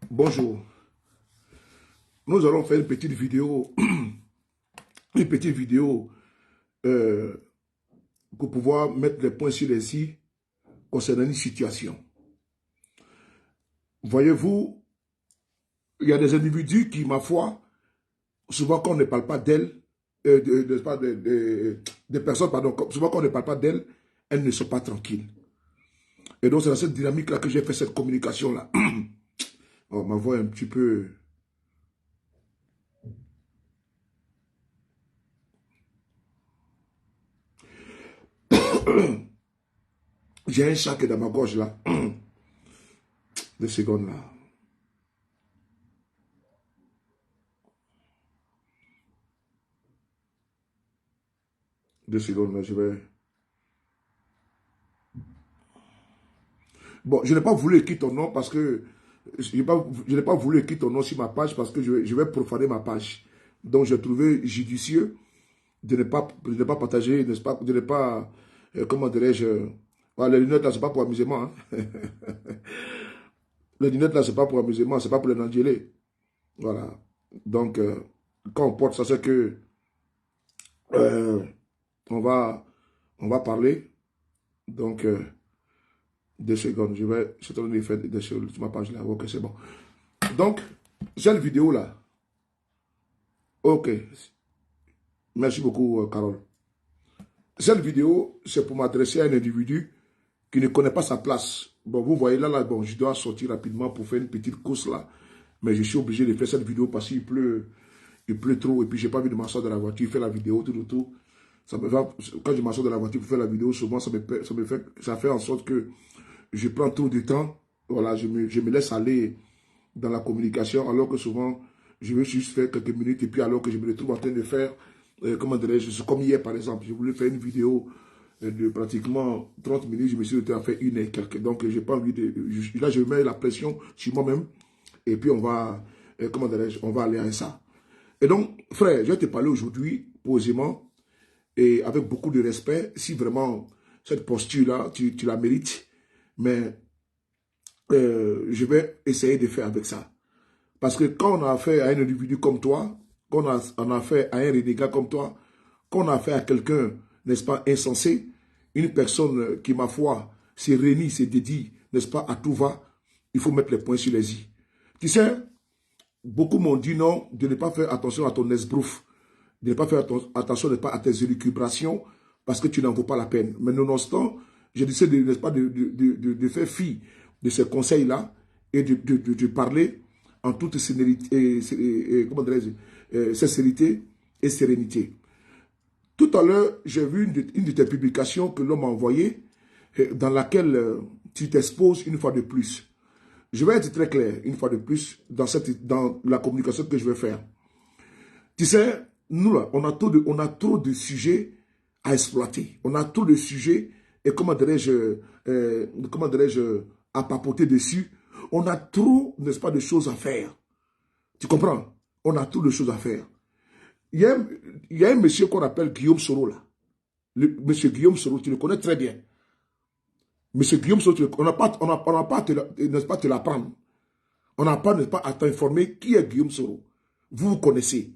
Bonjour. Nous allons faire une petite vidéo, pour pouvoir mettre les points sur les i concernant une situation. Voyez-vous, il y a des individus qui, ma foi, souvent quand on ne parle pas d'elles, des personnes, pardon, souvent quand on ne parle pas d'elles, elles ne sont pas tranquilles. Et donc c'est dans cette dynamique-là que j'ai fait cette communication-là. Oh, ma voix est un petit peu... J'ai un chat qui est dans ma gorge là. 2 secondes là. Deux secondes là, je vais... Bon, je n'ai pas voulu écrire ton nom parce que... Je n'ai pas voulu écrire ton nom sur ma page parce que je vais profaner ma page. Donc j'ai trouvé judicieux de ne pas partager, de ne pas... comment dirais-je... les lunettes là, c'est pas pour amusement. Hein. Les lunettes là, c'est pas pour amusement, c'est pas pour les nangélés. Voilà. Donc, quand on porte ça, c'est que on va parler. Donc, 2 secondes. Je suis en train de faire des choses sur ma page là. Ok, c'est bon. Donc, cette vidéo là. Ok. Merci beaucoup, Carole. Cette vidéo, c'est pour m'adresser à un individu qui ne connaît pas sa place. Bon, vous voyez là, bon, je dois sortir rapidement pour faire une petite course là. Mais je suis obligé de faire cette vidéo parce qu'il pleut trop. Et puis, j'ai pas envie de m'asseoir dans la voiture, faire la vidéo, tout. Ça me va, quand je m'assois dans la voiture pour faire la vidéo, souvent, ça fait en sorte que je prends trop de temps. Voilà, je me laisse aller dans la communication, alors que souvent, je veux juste faire quelques minutes. Et puis, alors que je me retrouve en train de faire, comment dirais-je, comme hier, par exemple, je voulais faire une vidéo de pratiquement 30 minutes, je me suis retrouvé à faire 1 et quelques. Donc, j'ai pas envie de... Là, je mets la pression sur moi-même. Et puis, on va, comment dirais-je, on va aller à ça. Et donc, frère, je vais te parler aujourd'hui, posément, et avec beaucoup de respect, si vraiment cette posture-là, tu la mérites. Mais je vais essayer de faire avec ça. Parce que quand on a affaire à un individu comme toi, quand on a affaire à un renégat comme toi, quand on a affaire à quelqu'un, n'est-ce pas, insensé, une personne qui, ma foi, se réunit, se dédie, n'est-ce pas, à tout va, il faut mettre les points sur les i. Tu sais, beaucoup m'ont dit non, de ne pas faire attention à ton esbrouf, de ne pas faire attention à tes élucubrations, parce que tu n'en vaux pas la peine. Mais nonobstant, je décide, n'est-ce pas, de faire fi de ces conseils-là et de parler en toute comment sincérité et sérénité. Tout à l'heure, j'ai vu une de tes publications que l'homme a envoyée, dans laquelle tu t'exposes une fois de plus. Je vais être très clair, une fois de plus, dans la communication que je vais faire. Tu sais, nous là, on a trop de sujets à exploiter. On a trop de sujets, et comment dirais-je, à papoter dessus. On a trop, n'est-ce pas, de choses à faire. Tu comprends? On a trop de choses à faire. Il y a un monsieur qu'on appelle Guillaume Soro là. Monsieur Guillaume Soro, tu le connais très bien. Monsieur Guillaume Soro, on n'a pas, n'est-ce pas, te l'apprendre. On n'a pas, n'est-ce pas, à t'informer qui est Guillaume Soro. Vous vous connaissez.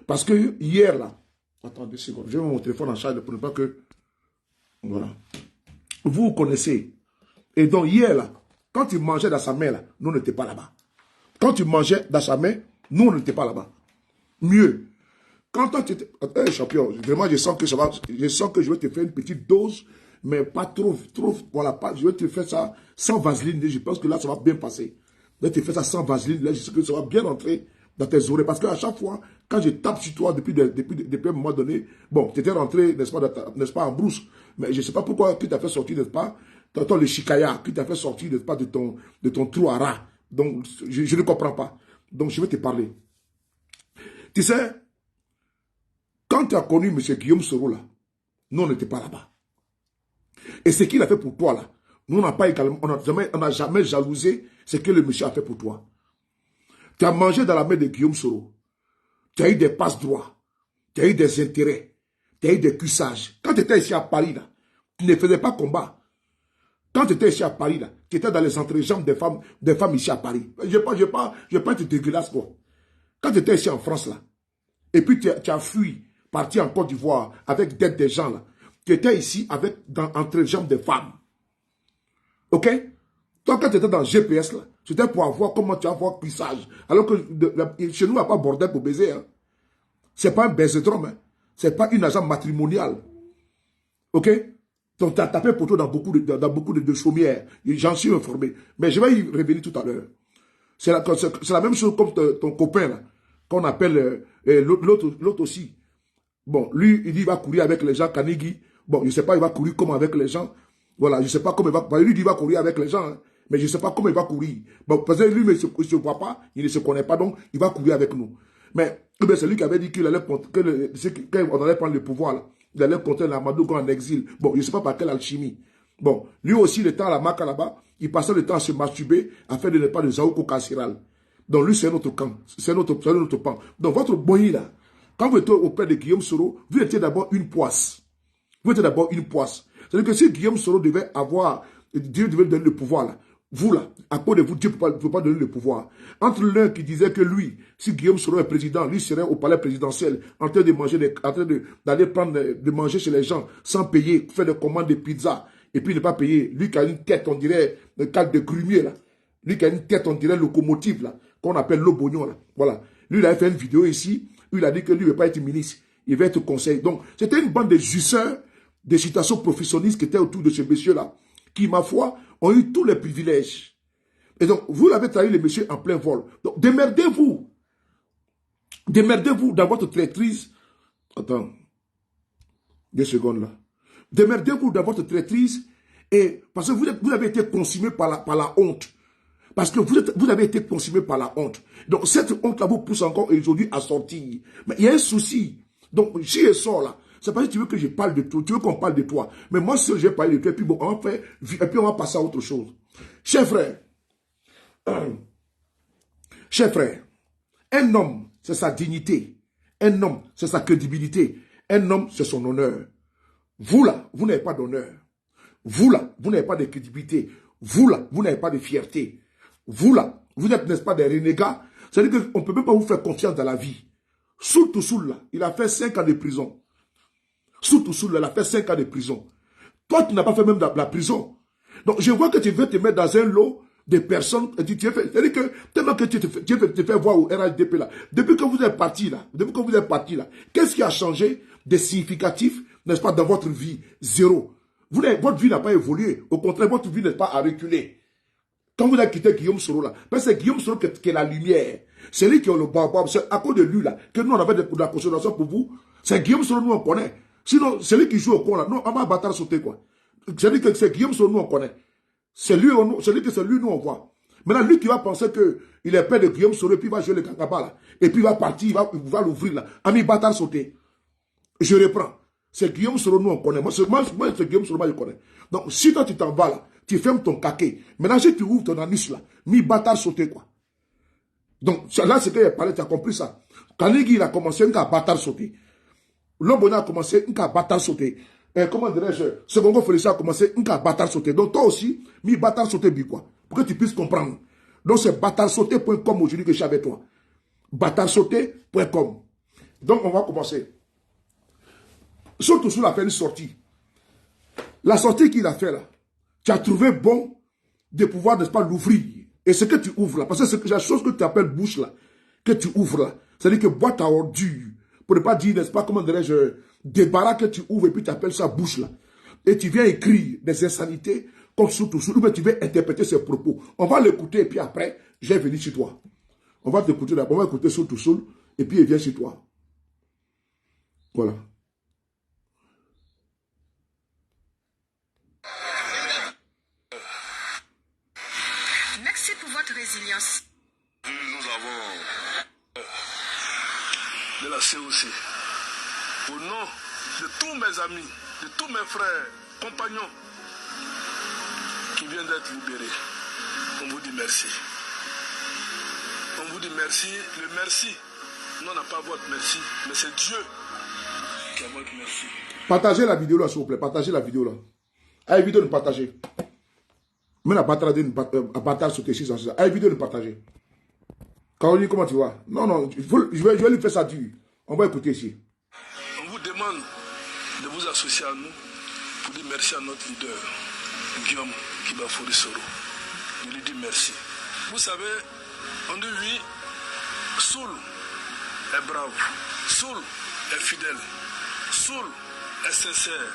Parce que hier, là, attendez 2 secondes, je vais mon téléphone en charge pour ne pas que... Voilà. Vous vous connaissez. Et donc, hier, là, quand il mangeait dans sa main, là, nous n'étions pas là-bas. Quand il mangeait dans sa main, nous n'étions pas là-bas. Mieux. Quand tu étais... Hey, champion, vraiment, je sens que je vais te faire une petite dose, mais pas trop, voilà, pas, je vais te faire ça sans vaseline. Je pense que là, ça va bien passer. Je vais te faire ça sans vaseline. Là, je sais que ça va bien entrer dans tes oreilles. Parce qu'à chaque fois, quand je tape sur toi depuis un moment donné, bon, tu étais rentré, n'est-ce pas, en brousse. Mais je ne sais pas pourquoi qui t'a fait sortir, n'est-ce pas, le chikaya, qui t'a fait sortir, n'est-ce pas, de ton trou à rat. Donc, je ne comprends pas. Donc, je vais te parler. Tu sais, quand tu as connu M. Guillaume Soro, là, nous, on n'était pas là-bas. Et ce qu'il a fait pour toi, là, nous, on n'a jamais jalousé ce que le monsieur a fait pour toi. Tu as mangé dans la main de Guillaume Soro. Tu as eu des passes droits. Tu as eu des intérêts. Tu as eu des cussages. Quand tu étais ici à Paris, là, tu ne faisais pas combat. Quand tu étais ici à Paris, là, tu étais dans les entrejambes des femmes ici à Paris. Je ne vais pas être dégueulasse, quoi. Quand tu étais ici en France, là, et puis tu as fui, parti en Côte d'Ivoire, avec d'aide des gens, là, tu étais ici entre les jambes des femmes. Ok? Toi, quand tu étais dans le GPS, là, c'était pour avoir comment tu vas avoir cuissage. Alors que chez nous, il n'y a pas bordel pour baiser. Hein. Ce n'est pas un baiser-drum. Hein. Ce n'est pas une agent matrimoniale. Ok? Donc, tu as tapé pour toi dans beaucoup de chaumières. J'en suis informé. Mais je vais y revenir tout à l'heure. C'est la même chose comme ton copain, là, qu'on appelle l'autre aussi. Bon, lui, il dit qu'il va courir avec les gens, Kanigi. Bon, je ne sais pas, il va courir comment avec les gens. Voilà, je ne sais pas comment il va... Lui, il dit qu'il va courir avec les gens, hein, mais je ne sais pas comment il va courir. Bon, parce que lui, il ne se voit pas, il ne se connaît pas, donc il va courir avec nous. Mais c'est lui qui avait dit qu'il allait... quand on allait prendre le pouvoir, là, il allait compter l'Amadou en exil. Bon, je ne sais pas par quelle alchimie. Bon, lui aussi, le temps à la Maka là-bas, il passait le temps à se masturber afin de ne pas de Zaouko Kassiral. Donc lui, c'est notre camp. C'est notre pan. Donc votre boyi là, quand vous étiez auprès de Guillaume Soro, vous étiez d'abord une poisse. Vous étiez d'abord une poisse. C'est-à-dire que si Guillaume Soro devait avoir, Dieu devait donner le pouvoir là, vous là, à cause de vous, Dieu ne peut pas donner le pouvoir. Entre l'un qui disait que lui, si Guillaume Soro est président, lui serait au palais présidentiel, en train de manger, d'aller de manger chez les gens sans payer, faire des commandes de pizza, et puis ne pas payer. Lui qui a une tête, on dirait, le cadre de grumier là. Lui qui a une tête, on dirait, locomotive là, qu'on appelle l'Obognon là. Voilà. Lui, il a fait une vidéo ici, où il a dit que lui ne veut pas être ministre, il veut être conseiller. Donc, c'était une bande de jusseurs, des citations professionnalistes qui étaient autour de ce monsieur-là, qui, ma foi, ont eu tous les privilèges. Et donc, vous l'avez trahi, le monsieur, en plein vol. Donc, démerdez-vous. Démerdez-vous dans votre traîtrise. Attends. 2 secondes là. Démerdez-vous dans votre traîtrise. Et parce que vous avez été consumé par la honte. Parce que vous avez été consumé par la honte. Donc, cette honte-là vous pousse encore aujourd'hui à sortir. Mais il y a un souci. Donc, si je sors là, c'est parce que tu veux que je parle de toi, tu veux qu'on parle de toi. Mais moi, si je vais parler de toi, et puis bon, on va faire, et puis on va passer à autre chose. Chers frères, un homme, c'est sa dignité. Un homme, c'est sa crédibilité. Un homme, c'est son honneur. Vous là, vous n'avez pas d'honneur. Vous là, vous n'avez pas de crédibilité. Vous là, vous n'avez pas de fierté. Vous là, vous n'êtes, n'est-ce pas, des renégats. C'est-à-dire qu'on ne peut même pas vous faire confiance dans la vie. Soul là, il a fait 5 ans de prison. Soul là, il a fait 5 ans de prison. Toi, tu n'as pas fait même la prison. Donc, je vois que tu veux te mettre dans un lot de personnes. C'est-à-dire que, tellement que tu te fais voir au RHDP là. Depuis que vous êtes parti là, qu'est-ce qui a changé de significatif, n'est-ce pas, dans votre vie? Zéro. Votre vie n'a pas évolué. Au contraire, votre vie n'est pas à reculer. Quand vous avez quitté Guillaume Soro là, parce que c'est Guillaume Soro qui est la lumière. C'est lui qui est le barbare. C'est à cause de lui là, que nous on avait de la consolation pour vous. C'est Guillaume Soro, nous on connaît. Sinon, c'est lui qui joue au con là. Non, on va bâtard sauter quoi. C'est Guillaume Soro, nous on connaît. C'est lui, nous on voit. Maintenant, lui qui va penser qu'il est père de Guillaume Soro, et puis il va jouer le gangaba là. Et puis il va partir, il va l'ouvrir là. Ami bâtard sauter. Je reprends. C'est Guillaume Soro, nous on connaît. Moi c'est Guillaume Soro, moi je connais. Donc, si toi tu t'en vas là, tu fermes ton caquet. Maintenant, si tu ouvres ton anus là, mi bâtard sauter quoi. Donc, là, c'est qu'il a parlé, tu as compris ça. Kanigi, il a commencé à bâtard sauter. L'Obona a commencé à bâtard sauter. Comment dirais-je, Secongo Félicien a commencé à bâtard sauter. Donc, toi aussi, mi bâtard sauter, quoi. Pour que tu puisses comprendre. Donc, c'est bâtard sauter.com aujourd'hui que je suis avec toi. batarsauté.com. Donc, on va commencer. Surtout sous la fait une sortie. La sortie qu'il a fait là, tu as trouvé bon de pouvoir, n'est-ce pas, l'ouvrir. Et ce que tu ouvres là, parce que c'est la chose que tu appelles bouche là, que tu ouvres là, c'est-à-dire que boîte à ordures, pour ne pas dire, n'est-ce pas, comment dirais-je, débarras que tu ouvres et puis tu appelles ça bouche là. Et tu viens écrire des insanités comme surtout, ou bien tu viens interpréter ses propos. On va l'écouter et puis après, je vais venir chez toi. On va t'écouter d'abord, on va écouter surtout et puis il vient chez toi. Voilà. Merci pour votre résilience. Nous avons de la COC. Au nom de tous mes amis, de tous mes frères, compagnons qui viennent d'être libérés, on vous dit merci. On vous dit merci. Le merci, nous n'a pas votre merci, mais c'est Dieu qui a votre merci. Partagez la vidéo là, s'il vous plaît. Partagez la vidéo là. Évitez de partager. Mais à partager sur tes chiffres, évitez de partager. Caroline, comment tu vas? Non, non, je vais lui faire ça dur. On va écouter ici. On vous demande de vous associer à nous pour dire merci à notre leader, Guillaume Kibafori Soro. Je lui dis merci. Vous savez, on dit oui, Soul est brave, Soul est fidèle, Soul est sincère,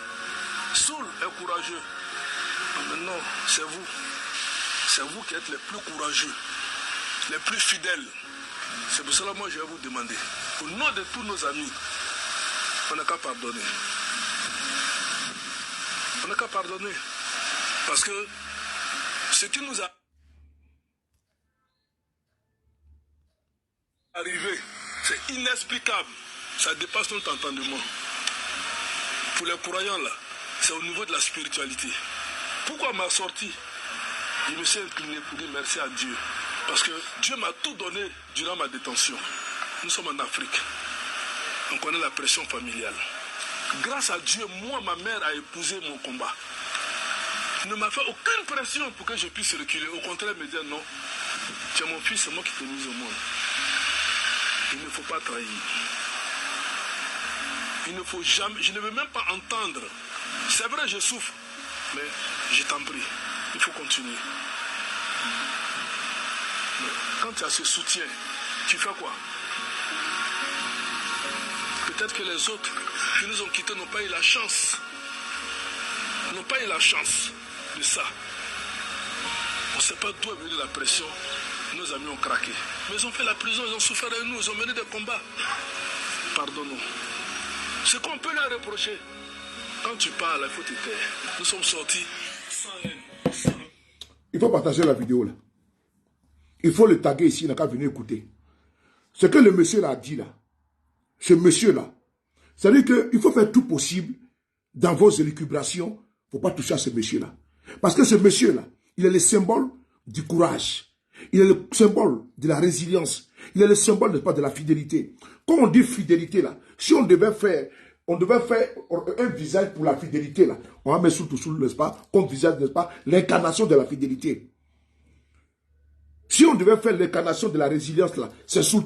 Soul est courageux. Mais non, c'est vous. C'est vous qui êtes les plus courageux, les plus fidèles. C'est pour cela que moi je vais vous demander, au nom de tous nos amis, on n'a qu'à pardonner. On n'a qu'à pardonner. Parce que ce qui nous a arrivé, c'est inexplicable. Ça dépasse notre entendement. Pour les croyants là, c'est au niveau de la spiritualité. Pourquoi m'a sorti? Je me suis incliné pour dire merci à Dieu. Parce que Dieu m'a tout donné durant ma détention. Nous sommes en Afrique. On connaît la pression familiale. Grâce à Dieu, moi, ma mère a épousé mon combat. Il ne m'a fait aucune pression pour que je puisse reculer. Au contraire, elle me dit non, tu es mon fils, c'est moi qui t'ai mis au monde. Il ne faut pas trahir. Il ne faut jamais, je ne veux même pas entendre. C'est vrai, je souffre, mais je t'en prie, il faut continuer. Mais quand tu as ce soutien, tu fais quoi? Peut-être que les autres qui nous ont quittés n'ont pas eu la chance. N'ont pas eu la chance de ça. On ne sait pas d'où est venue la pression. Nos amis ont craqué. Mais ils ont fait la prison, ils ont souffert de nous, ils ont mené des combats. Pardonnons. Ce qu'on peut leur reprocher, quand tu parles, il faut te taire. Nous sommes sortis sans haine. Il faut partager la vidéo là. Il faut le taguer ici, il n'a qu'à venir écouter. Ce que le monsieur là a dit là, ce monsieur là, c'est-à-dire qu'il faut faire tout possible dans vos élucubrations pour ne pas toucher à ce monsieur là. Parce que ce monsieur là, il est le symbole du courage. Il est le symbole de la résilience. Il est le symbole, n'est-ce pas, de la fidélité. Quand on dit fidélité là, si on devait faire un visage pour la fidélité là, on va mettre sous, n'est-ce pas, comme visage, n'est-ce pas, l'incarnation de la fidélité. Si on devait faire l'incarnation de la résilience là, c'est soul.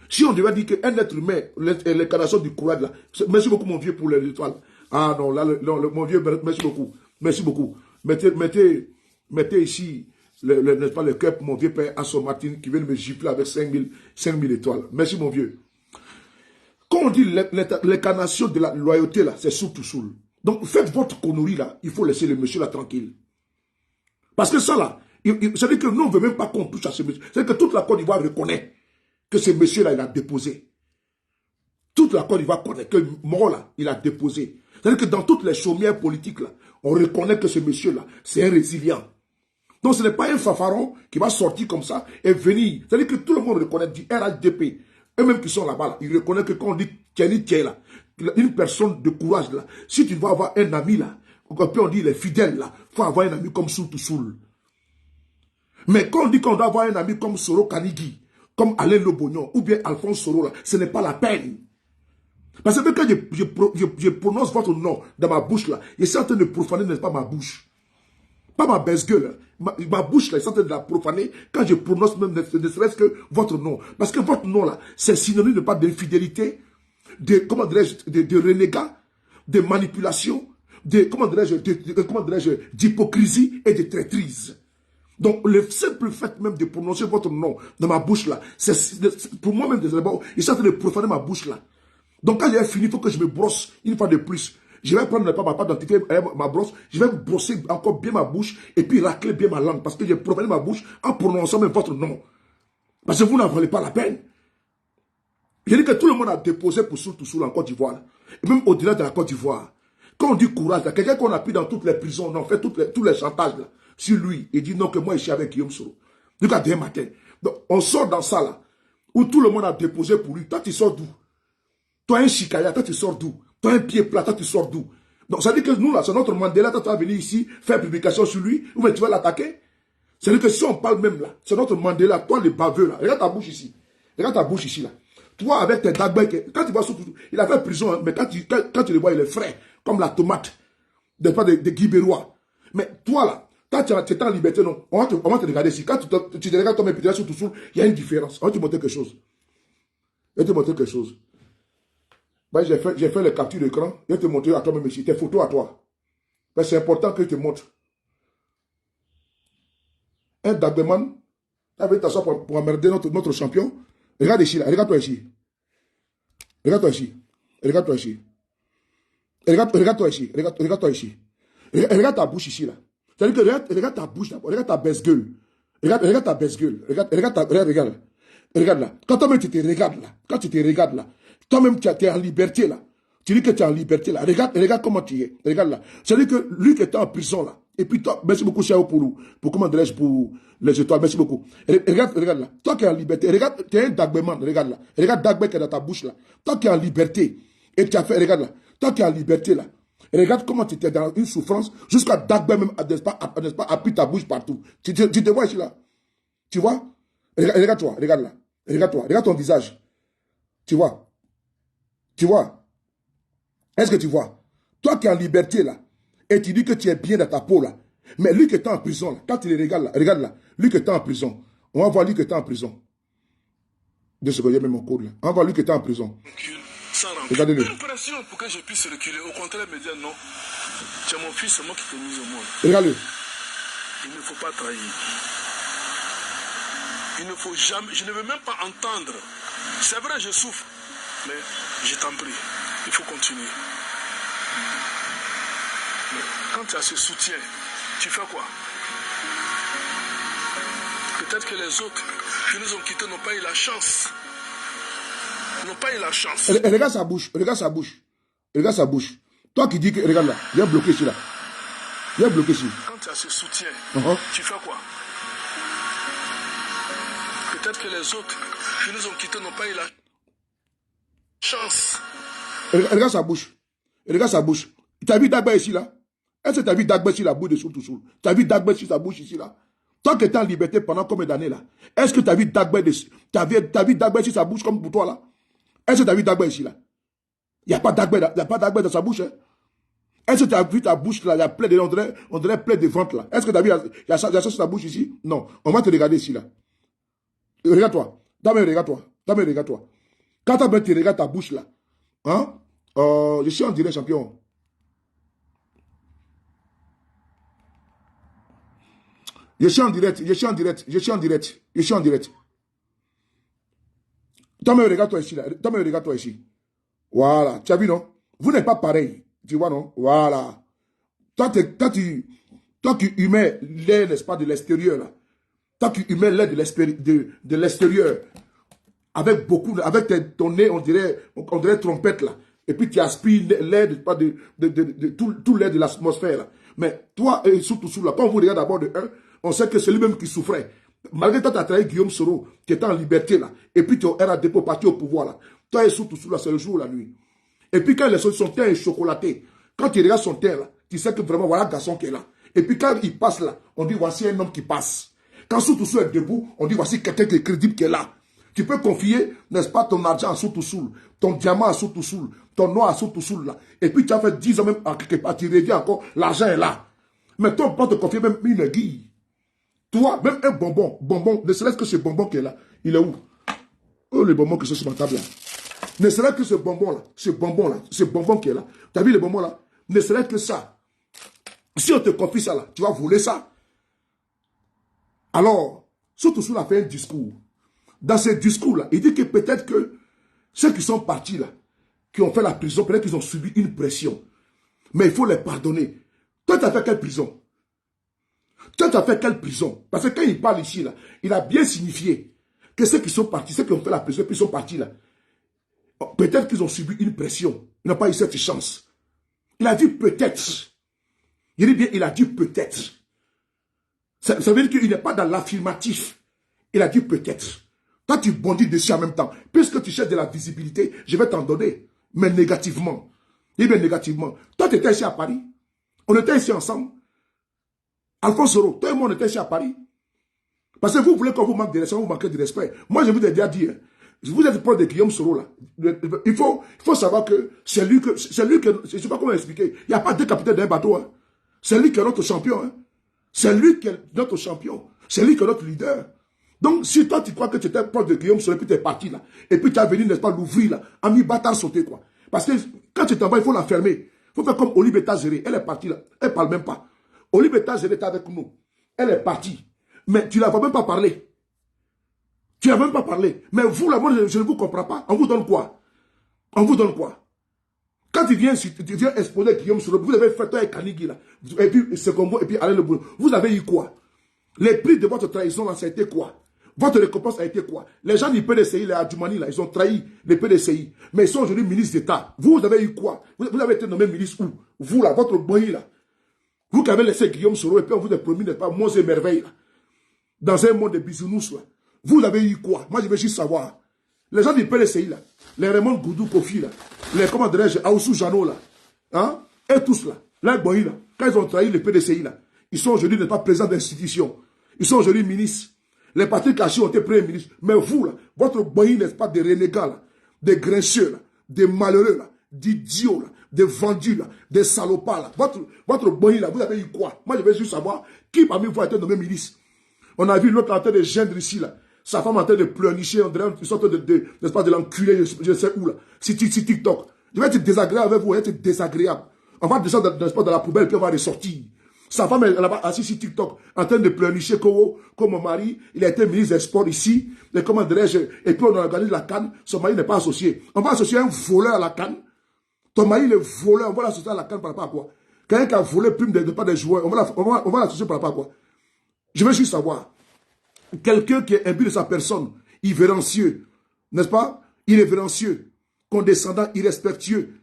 Si on devait dire qu'un être humain, l'incarnation du courage là, merci beaucoup mon vieux pour les étoiles. Ah non, là, mon vieux, merci beaucoup. Merci beaucoup. Mettez ici, n'est-ce pas, le cœur pour mon vieux père Asson Martin qui vient de me gifler avec 5000 étoiles. Merci mon vieux. Quand on dit l'incarnation de la loyauté là, c'est soul. Donc faites votre connerie là, il faut laisser le monsieur là tranquille. Parce que ça là, c'est-à-dire que nous on ne veut même pas qu'on touche à ce monsieur. C'est-à-dire que toute la Côte d'Ivoire reconnaît que ce monsieur là il a déposé. Toute la Côte d'Ivoire connaît que Moro là, il a déposé. C'est-à-dire que dans toutes les chaumières politiques là, on reconnaît que ce monsieur là, c'est un résilient. Donc ce n'est pas un fanfaron qui va sortir comme ça et venir. C'est-à-dire que tout le monde reconnaît du RHDP. Eux-mêmes qui sont là-bas, là, ils reconnaissent que quand on dit tiens là, une personne de courage là, si tu vas avoir un ami là, puis on dit il est fidèle là, il faut avoir un ami comme Soul. Mais quand on dit qu'on doit avoir un ami comme Soro Kanigi, comme Alain Lobognon, ou bien Alphonse Soro là, ce n'est pas la peine. Parce que quand je prononce votre nom dans ma bouche là, je suis en train de profaner, n'est-ce pas, ma bouche. pas ma baisse-gueule. Ma bouche là est en train de la profaner quand je prononce même ne serait-ce que votre nom. Parce que votre nom là, c'est synonyme de pas d'infidélité, de, comment dirais-je, de renégat, de manipulation, comment dirais-je, d'hypocrisie et de traîtrise. Donc, le simple fait même de prononcer votre nom dans ma bouche là, pour moi-même, il est en train de profaner ma bouche là. Donc, quand j'ai fini, il faut que je me brosse une fois de plus. Je vais prendre ma pâte d'identité, ma brosse, je vais brosser encore bien ma bouche et puis racler bien ma langue parce que j'ai profané ma bouche en prononçant même votre nom. Parce que vous n'en valez pas la peine. Je dis que tout le monde a déposé pour Soul en Côte d'Ivoire. Et même au-delà de la Côte d'Ivoire. Quand on dit courage, quelqu'un qu'on a pris dans toutes les prisons, on fait tous les chantages là, sur lui, il dit non que moi je suis avec Guillaume Soro. Donc à demain matin. Donc on sort dans ça là, où tout le monde a déposé pour lui. Toi tu sors d'où? Toi un chicaya, toi tu sors d'où? Toi un pied plat, toi tu sors d'où? Donc ça veut dire que nous là, c'est notre Mandela, toi tu vas venir ici faire publication sur lui, ou bien tu vas l'attaquer? C'est-à-dire que si on parle même là, c'est notre Mandela, toi le baveux là, regarde ta bouche ici. Regarde ta bouche ici là. Toi avec tes dagbek, quand tu vois surtout, il a fait prison, hein, mais quand tu le vois, il est frais, comme la tomate, de Guy Bérois. Mais toi là, quand tu es en liberté, non, on va te regarder ici. Quand tu te regardes toi-même, tu es sur tout seul, il y a une différence. On va te montrer quelque chose. Je vais te montrer quelque chose. Ben, j'ai fait le capture d'écran. Je vais te montrer à toi-même ici, tes photos à toi. Ben, c'est important que je te montre. Un Dagbeman, tu avais t'asseoir pour emmerder notre champion. Regarde ici, là. Regarde-toi ici. Regarde-toi ici. Regarde-toi ici. Regarde-toi ici. Regarde-toi ici. Regarde ta bouche ici, là. C'est-à-dire que regarde ta bouche d'abord. Regarde ta baisse-gueule. Regarde ta baisse-gueule. Regarde là. Quand toi-même tu te regardes là. Quand tu te regardes là. Toi-même tu es en liberté là. Tu dis que tu es en liberté là. Regarde comment tu es. Regarde là. C'est-à-dire que lui qui était en prison là. Et puis toi, merci beaucoup, Chao, pour comment dirais-je, pour les étoiles. Merci beaucoup. Regarde là. Toi qui es en liberté. Regarde, tu es un Dagbeman. Regarde là. Regarde Dagbe qui est dans ta bouche là. Toi qui es en liberté. Et tu as fait, regarde là. Toi qui es en liberté là. Regarde comment tu étais dans une souffrance, jusqu'à Dagbe même, n'est-ce pas, appuie ta bouche partout. Tu te vois ici là. Tu vois? Regarde-toi, regarde là. Regarde-toi, regarde ton visage. Tu vois? Tu vois? Est-ce que tu vois? Toi qui es en liberté là, et tu dis que tu es bien dans ta peau là, mais lui qui est en prison là, quand tu les regarde là, lui qui est en prison, on va voir lui qui est en prison. De ce que j'ai mis mon code là. On va voir lui qui est en prison. Regardez-le. Une pression pour que je puisse reculer. Au contraire, me dire non. Tu es mon fils, c'est moi qui t'ai mis au monde. Regarde-le. Il ne faut pas trahir. Il ne faut jamais, je ne veux même pas entendre. C'est vrai, je souffre, mais je t'en prie, il faut continuer. Mais quand tu as ce soutien, tu fais quoi? Peut-être que les autres qui nous ont quittés n'ont pas eu la chance. N'ont pas eu la chance. Regarde sa bouche, regarde sa bouche. Regarde sa bouche. Toi qui dis que, regarde là, il y a bloqué ici là. Il y a bloqué ici. Quand tu as ce soutien, tu fais quoi? Peut-être que les autres qui nous ont quittés n'ont pas eu la chance. Regarde sa bouche. Regarde sa bouche. Tu as vu Dagba ici là? Est-ce que tu as vu Dagba ici la bouche de Soul to Soul? Tu as vu Dagba ici sa bouche ici là? Toi qui étais en liberté pendant combien d'années là? Est-ce que tu as vu Dagba ici sa bouche comme pour toi là? Est-ce que tu as vu Dagba ici là? Il n'y a pas Dagba dans sa bouche. Hein? Est-ce que tu as vu ta bouche là? Il y a plein de, on dirait plein de ventre là. Est-ce que tu as vu, il y a ça sur ta bouche ici? Non. On va te regarder ici là. Regarde-toi. Dame, regarde-toi. Dame, regarde-toi. Quand tu regardes ta bouche là, hein? Je suis en direct, champion. Je suis en direct. Dame, regarde-toi ici là. Dame, regarde-toi ici. Voilà. Tu as vu, non? Vous n'êtes pas pareil. Tu vois, non? Voilà. Toi qui humais l'air, n'est-ce pas, de l'extérieur là. Toi qui humais l'air de l'extérieur, avec ton nez, on dirait trompette là, et puis tu aspires l'air de tout l'air de l'atmosphère là. Mais toi, et surtout là, quand on vous regarde d'abord de un, on sait que c'est lui-même qui souffrait. Malgré toi, tu as trahi Guillaume Soro, qui était en liberté là, et puis tu es RAD pour partir au pouvoir là. Toi et surtout là, c'est le jour ou la nuit. Et puis quand son teint est chocolaté, quand tu regardes son teint là, tu sais que vraiment voilà le garçon qui est là. Et puis quand il passe là, on dit voici un homme qui passe. Quand Soul est debout, on dit voici quelqu'un qui est crédible qui est là. Tu peux confier, n'est-ce pas, ton argent à Soul, ton diamant à Soul, ton noir à Soul là. Et puis tu as fait 10 ans même à quelque part, tu reviens encore, l'argent est là. Mais toi, on peut pas te confier même une aiguille. Toi, même un bonbon, ne serait-ce que ce bonbon qui est là, il est où? Oh, les bonbons qui sont sur ma table là. Ne serait-ce que ce bonbon qui est là. Tu as vu les bonbons là? Ne serait-ce que ça. Si on te confie ça là, tu vas voler ça. Alors, surtout sous la fait un discours. Dans ce discours là, il dit que peut-être que ceux qui sont partis là, qui ont fait la prison, peut-être qu'ils ont subi une pression. Mais il faut les pardonner. Toi, tu as fait quelle prison? Toi, tu as fait quelle prison? Parce que quand il parle ici, là, il a bien signifié que ceux qui sont partis, ceux qui ont fait la prison, puis ils sont partis là, peut-être qu'ils ont subi une pression. Ils n'ont pas eu cette chance. Il a dit peut-être. Il dit bien, il a dit peut-être. Ça veut dire qu'il n'est pas dans l'affirmatif. Il a dit peut-être. Toi, tu bondis dessus en même temps. Puisque tu cherches de la visibilité, je vais t'en donner. Mais négativement. Il dit bien négativement. Toi, tu étais ici à Paris. On était ici ensemble. Alphonse Soro, toi et moi, on était ici à Paris. Parce que vous voulez qu'on vous manque de respect, vous manquez de respect. Moi, je vous ai déjà dit, vous êtes proche de Guillaume Soro, là. Il faut savoir que c'est lui que, je ne sais pas comment expliquer. Il n'y a pas deux capitaines d'un bateau, hein. C'est lui qui est notre champion, hein. C'est lui qui est notre champion. C'est lui qui est notre leader. Donc, si toi, tu crois que tu étais proche de Guillaume Soro, et puis tu es parti, là, et puis tu as venu, n'est-ce pas, l'ouvrir, là, à mi-bâtard sauter, quoi. Parce que quand tu t'en vas, il faut la fermer. Il faut faire comme Olibeta Zéré. Elle est partie, là. Elle ne parle même pas. Olibeta Zéré est avec nous. Elle est partie. Mais tu ne la vois même pas parler. Tu n'as même pas parlé. Mais vous, là, moi, je ne vous comprends pas. On vous donne quoi? On vous donne quoi? Quand tu viens exposer Guillaume Soro, vous avez fait toi et Kanigui, là. Et puis, Secongo, et puis Alain Le Boulot. Vous avez eu quoi? Les prix de votre trahison, là, ça a été quoi? Votre récompense a été quoi? Les gens du PDCI, les Adjoumani, là, ils ont trahi les PDCI. Mais ils sont aujourd'hui ministres d'État. Vous avez eu quoi? Vous avez été nommé ministre où? Vous, là, votre boy, là. Vous qui avez laissé Guillaume Soro, et puis on vous a promis, n'est-ce pas, monts et merveilles, là. Dans un monde de bisounours, là. Vous avez eu quoi? Moi, je veux juste savoir. Les gens du PDCI, là, les Raymond Goudou Kofi, là, les, comment dirais-je, Aoussou Jano, là, hein, et tous, là, les boys, là, quand ils ont trahi le PDCI, là, ils sont aujourd'hui, n'est pas présidents d'institution. Ils sont aujourd'hui ministres. Les Patrick Kachi ont été premiers ministres. Mais vous, là, votre boy, n'est-ce pas, des renégats, là, des grincheux, là, des malheureux, là, d'idiots, là, des vendus, là, des salopards, là. Votre boy, là, vous avez eu quoi? Moi, je veux juste savoir qui parmi vous a été nommé ministre. On a vu l'autre en train de gendre ici, là. Sa femme en train de pleurnicher, on dirait une sorte n'est-ce pas, de l'enculer, je sais où, là. Si TikTok. Je vais être désagréable avec vous, je vais être désagréable. On va descendre, n'est-ce pas, dans la poubelle, puis on va ressortir. Sa femme est là-bas, assise sur TikTok, en train de pleurnicher comme mon mari, il a été ministre des Sports ici, et comment dirais-je, et puis on organise la CAN, son mari n'est pas associé. On va associer un voleur à la CAN. Ton mari, il est voleur, on va l'associer à la CAN par rapport à quoi? Quelqu'un qui a volé plus de pas des joueurs, on va l'associer par rapport à quoi? Je veux juste savoir. Quelqu'un qui est imbu de sa personne, irrévérencieux, n'est-ce pas? Irrévérencieux, condescendant, irrespectueux,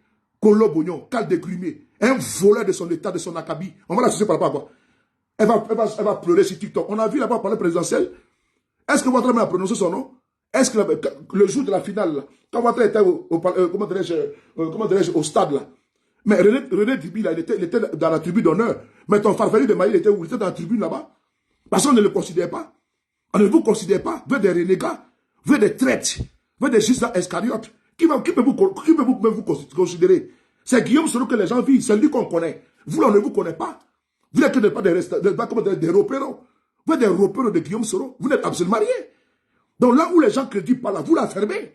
colobognon, cal de grumier, un voleur de son état, de son acabit. On va l'associer par rapport à quoi? Elle va pleurer sur TikTok. On a vu là-bas parler présidentiel. Est-ce que votre mère a prononcé son nom? Est-ce que le jour de la finale, là, quand votre mère était comment dirais-je, au stade, là, mais René Dibi, là, il était dans la tribune d'honneur. Mais ton farfelu de Maï, il était où? Il était dans la tribune là-bas. Parce qu'on ne le considère pas. On ne vous considère pas. Vous êtes des renégats. Vous êtes des traites. Vous êtes des Judas Iscariotes. Qui peut vous considérer? C'est Guillaume Soro que les gens vivent. C'est lui qu'on connaît. Vous, là, on ne vous connaît pas. Vous n'êtes pas des repéros. Vous êtes des repéros de Guillaume Soro. Vous n'êtes absolument rien. Donc là où les gens créditent par là, vous la fermez.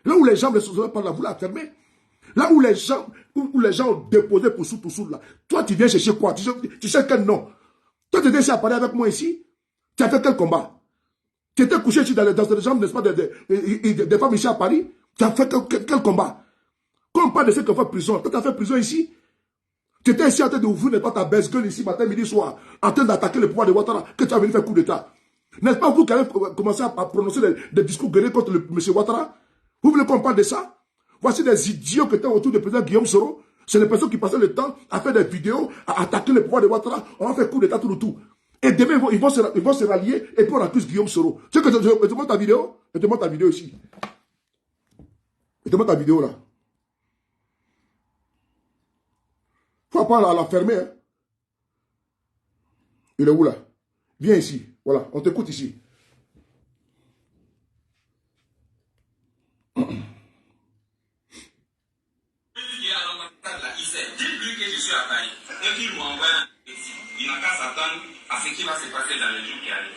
Là où les gens ne sont pas là, vous la fermez. Là où les gens ont déposé pour sous là. Toi, tu viens chercher quoi? Tu sais quel nom? Toi, tu étais ici à parler avec moi ici. Tu as fait quel combat? Tu étais couché ici dans les jambes, n'est-ce pas, des femmes ici à Paris. Tu as fait quel combat? Quand on parle de ceux qui ont fait prison, toi, tu as fait prison ici. Tu étais ici en train d'ouvrir, n'est-ce pas, ta baisse gueule ici, matin, midi, soir, en train d'attaquer le pouvoir de Ouattara, que tu as venu faire coup d'État. N'est-ce pas vous qui avez commencé à prononcer des discours guerriers contre M. Ouattara? Vous voulez qu'on parle de ça? Voici des idiots qui étaient autour du président Guillaume Soro. C'est des personnes qui passaient le temps à faire des vidéos, à attaquer le pouvoir de Ouattara. On va faire coup d'État tout le tout. Et demain, ils vont se rallier et puis on accuse Guillaume Soro. Tu sais que je te montre ta vidéo? Je te montre ta vidéo ici. Je te montre ta vidéo là. Faut pas la fermer. Hein. Il est où là? Viens ici. Voilà, on t'écoute ici. Il sait, dites-lui que je suis à Paris et qu'il m'envoie un petit. Il n'a qu'à qui va se passer dans les jours qui arrivent.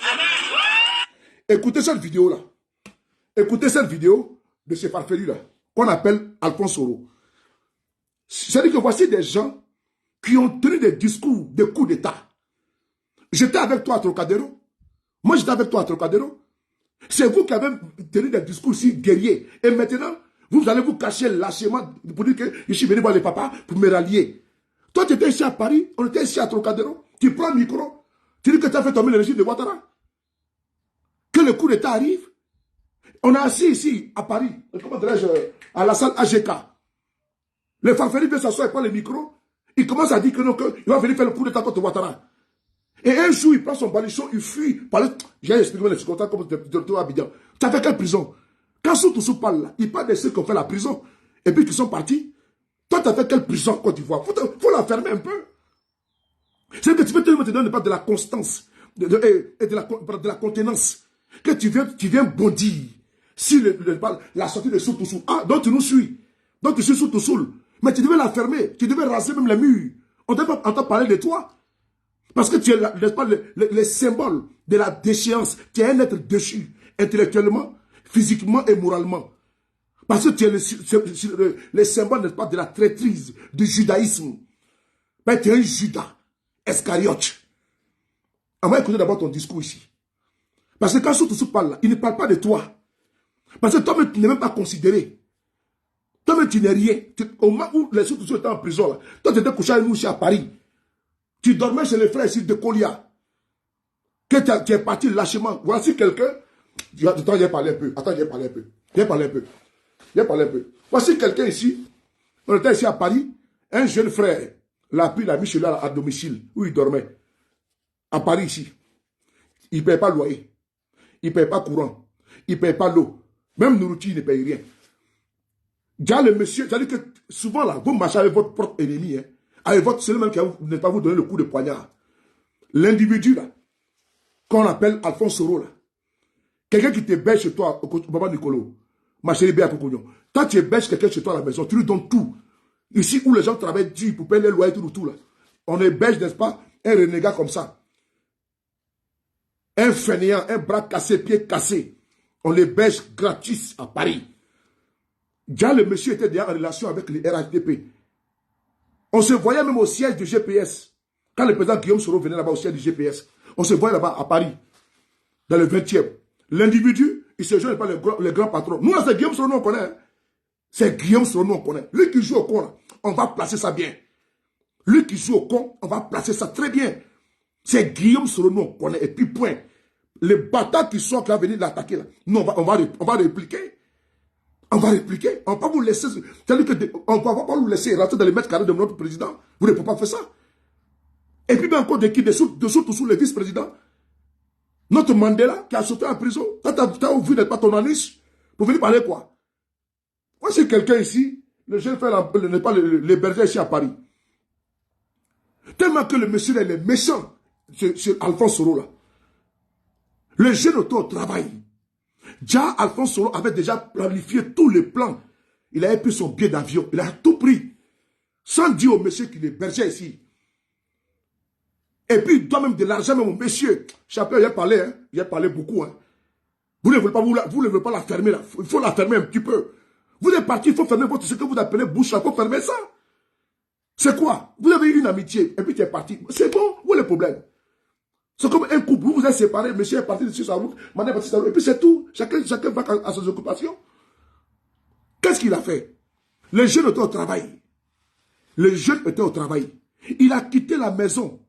Écoutez cette vidéo-là. Écoutez cette vidéo de ce farfelu-là, qu'on appelle Alphonse Soro. C'est-à-dire que voici des gens qui ont tenu des discours de coups d'État. J'étais avec toi à Trocadéro. Moi, j'étais avec toi à Trocadéro. C'est vous qui avez tenu des discours si guerriers. Et maintenant, vous allez vous cacher lâchement pour dire que je suis venu voir les papas pour me rallier. Toi, tu étais ici à Paris, on était ici à Trocadéro. Tu prends le micro, tu dis que tu as fait tomber le régime de Ouattara. Que le coup d'État arrive. On est assis ici à Paris, comment dirais-je, à la salle AGK. Le farfelu vient s'asseoir et prend le micro. Il commence à dire que non, qu'il va venir faire le coup d'État contre Ouattara. Et un jour, il prend son balichon, il fuit. J'ai expliqué les circonstances comme directeur à Abidjan. Tu as fait quelle prison? Quand Soutoussou parle là, il parle de ceux qui ont fait la prison et puis qui sont partis. Toi, tu as fait quelle prison Côte d'Ivoire? Faut la fermer un peu. C'est que tu veux te pas de la constance et de la contenance. Que tu viens bondir si la sortie de Soutoussou. Ah, donc tu nous suis. Donc tu suis Soutoussou. Mais tu devais la fermer. Tu devais raser même les murs. On ne devait pas entendre parler de toi. Parce que tu es, n'est-ce pas, le symbole de la déchéance. Tu es un être déchu, intellectuellement, physiquement et moralement. Parce que tu es le symbole, n'est-ce pas, de la traîtrise, du judaïsme. Ben, tu es un Judas, Iscariote. On va écouter d'abord ton discours ici. Parce que quand Soutoussou parle là, il ne parle pas de toi. Parce que toi-même, tu n'es même pas considéré. Toi-même, tu n'es rien. Au moment où les Soutoussou étaient en prison, là, toi, tu étais couché avec nous ici à Paris. Tu dormais chez les frères ici de Kolia. Que tu es parti lâchement. Voici quelqu'un. Attends, j'ai parlé un peu. Attends, j'ai parlé un peu. J'ai parlé un peu. J'ai parlé un peu. Voici quelqu'un ici. On était ici à Paris. Un jeune frère l'a mis chez lui à domicile où il dormait. À Paris ici. Il ne paye pas loyer. Il ne paye pas courant. Il ne paye pas l'eau. Même nourriture, il ne paye rien. Déjà, le monsieur, c'est-à-dire que souvent là, vous marchez avec votre propre ennemi. Hein. Avec votre seul même qui ne pas vous donner le coup de poignard. L'individu là, qu'on appelle Alphonse Soro là, quelqu'un qui te bêche chez toi, Baba Nicolo, ma chérie Béa Cocognon, toi tu bêches quelqu'un chez toi à la maison, tu lui donnes tout. Ici où les gens travaillent dur pour payer les loyers, tout là. On est bêche, n'est-ce pas, un renégat comme ça. Un fainéant, un bras cassé, pied cassé. On les bêche gratis à Paris. Déjà le monsieur était déjà en relation avec les RHDP. On se voyait même au siège du GPS. Quand le président Guillaume Soro venait là-bas au siège du GPS, on se voyait là-bas à Paris, dans le 20e. L'individu, il se joint pas les grands patrons. Nous, c'est Guillaume Soro, nous on connaît. C'est Guillaume Soro, nous on connaît. Lui qui joue au con, là, on va placer ça bien. Lui qui joue au con, on va placer ça très bien. C'est Guillaume Soro, nous on connaît. Et puis point. Les bâtards qui sont qui vont venir l'attaquer là, nous on va répliquer. On va répliquer. On ne va pas vous laisser. C'est-à-dire qu'on ne va pas vous laisser rentrer dans les mètres carrés de notre président. Vous ne pouvez pas faire ça. Et puis, encore de qui dessous le vice-président. Notre Mandela qui a sauté en prison. Tu as ouvert pas ton anus pour venir parler quoi? Moi, c'est quelqu'un ici, le jeune frère n'est pas le berger ici à Paris. Tellement que le monsieur il est méchant, c'est Alphonse Soro là. Le jeune au travail. Déjà, Alphonse Soro avait déjà planifié tous les plans. Il avait pris son billet d'avion. Il a tout pris. Sans dire au monsieur qu'il est berger ici. Et puis, il doit même de l'argent, même au monsieur. Chapeau, il a parlé, hein. Il a parlé beaucoup, hein. Vous ne voulez pas la fermer, là. Il faut la fermer un petit peu. Vous êtes parti, il faut fermer ce que vous appelez bouche, il faut fermer ça. C'est quoi? Vous avez eu une amitié, et puis tu es parti. C'est bon, où est le problème? C'est comme un couple, vous vous êtes séparés, monsieur est parti sur sa route, madame est partie sur sa route, et puis c'est tout. Chacun va à ses occupations. Qu'est-ce qu'il a fait? Le jeune était au travail. Le jeune était au travail. Il a quitté la maison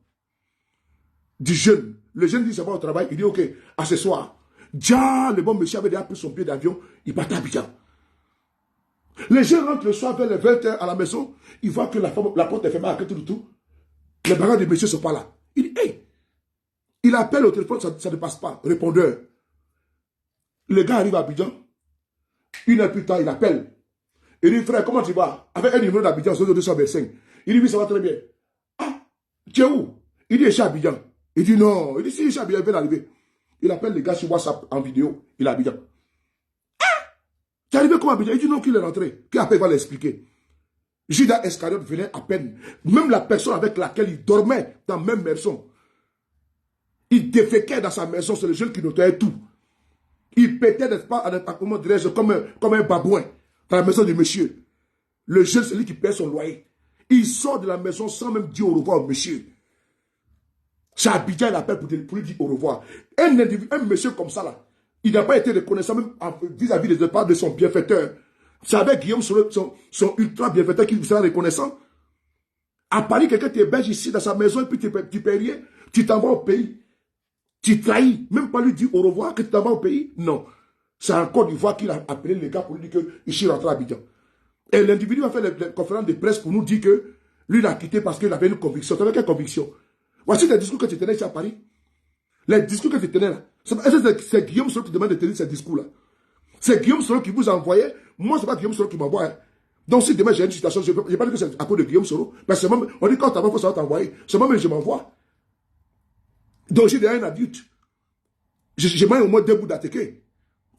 du jeune. Le jeune dit, ça va au travail. Il dit, ok, à ce soir. Déjà, le bon monsieur avait déjà pris son billet d'avion. Il part à Abidjan. Le jeune rentre le soir vers les 20h à la maison. Il voit que la porte est fermée à côté de tout. Les parents du monsieur ne sont pas là. Il dit, hey! Il appelle au téléphone, ça ne passe pas. Répondeur. Le gars arrive à Abidjan. Une heure plus tard, il appelle. Il dit, frère, comment tu vas? Avec un numéro d'Abidjan, sur 225. Il dit, oui, ça va très bien. Ah, tu es où? Il dit, je suis à Abidjan. Il dit, non. Il dit, si, je suis à Abidjan, il vient d'arriver. Il appelle les gars sur WhatsApp en vidéo. Il est à Abidjan. Ah! Tu es arrivé comment à Abidjan? Il dit, non, qu'il est rentré. Puis après, il va l'expliquer. Judas Iscariote venait à peine. Même la personne avec laquelle il dormait dans la même maison. Il déféquait dans sa maison, c'est le jeune qui nettoyait tout. Il pétait, n'est-ce pas, comment dirais-je, comme un babouin dans la maison du monsieur. Le jeune, c'est lui qui paie son loyer. Il sort de la maison sans même dire au revoir au monsieur. C'est Abidjan, il appelle pour lui dire au revoir. Un monsieur comme ça, là, il n'a pas été reconnaissant même vis-à-vis des pas de son bienfaiteur. C'est avec Guillaume, son ultra bienfaiteur, qui sera reconnaissant. À Paris, quelqu'un t'héberge ici dans sa maison et puis tu ne payes rien. Tu t'envoies au pays. Tu trahis. Même pas lui dire au revoir que tu t'envoies au pays. Non. C'est en Côte d'Ivoire qu'il a appelé les gars pour lui dire qu'il est rentré à Abidjan. Et l'individu a fait la conférence de presse pour nous dire que lui, il a quitté parce qu'il avait une conviction. Tu avais quelle conviction? Voici les discours que tu tenais ici à Paris. Les discours que tu tenais là. C'est Guillaume Soro qui demande de tenir ces discours-là. C'est Guillaume Soro qui vous a envoyé. Moi, ce n'est pas Guillaume Soro qui m'envoie. Hein. Donc, si demain j'ai une situation, je n'ai pas dit que c'est à cause de Guillaume Soro. Mais c'est même, on dit quand tu vas, il faut savoir t'envoyer. C'est moi-même, je m'envoie. Donc, j'ai déjà un adulte. J'ai même au moins 2 bouts d'attaquer.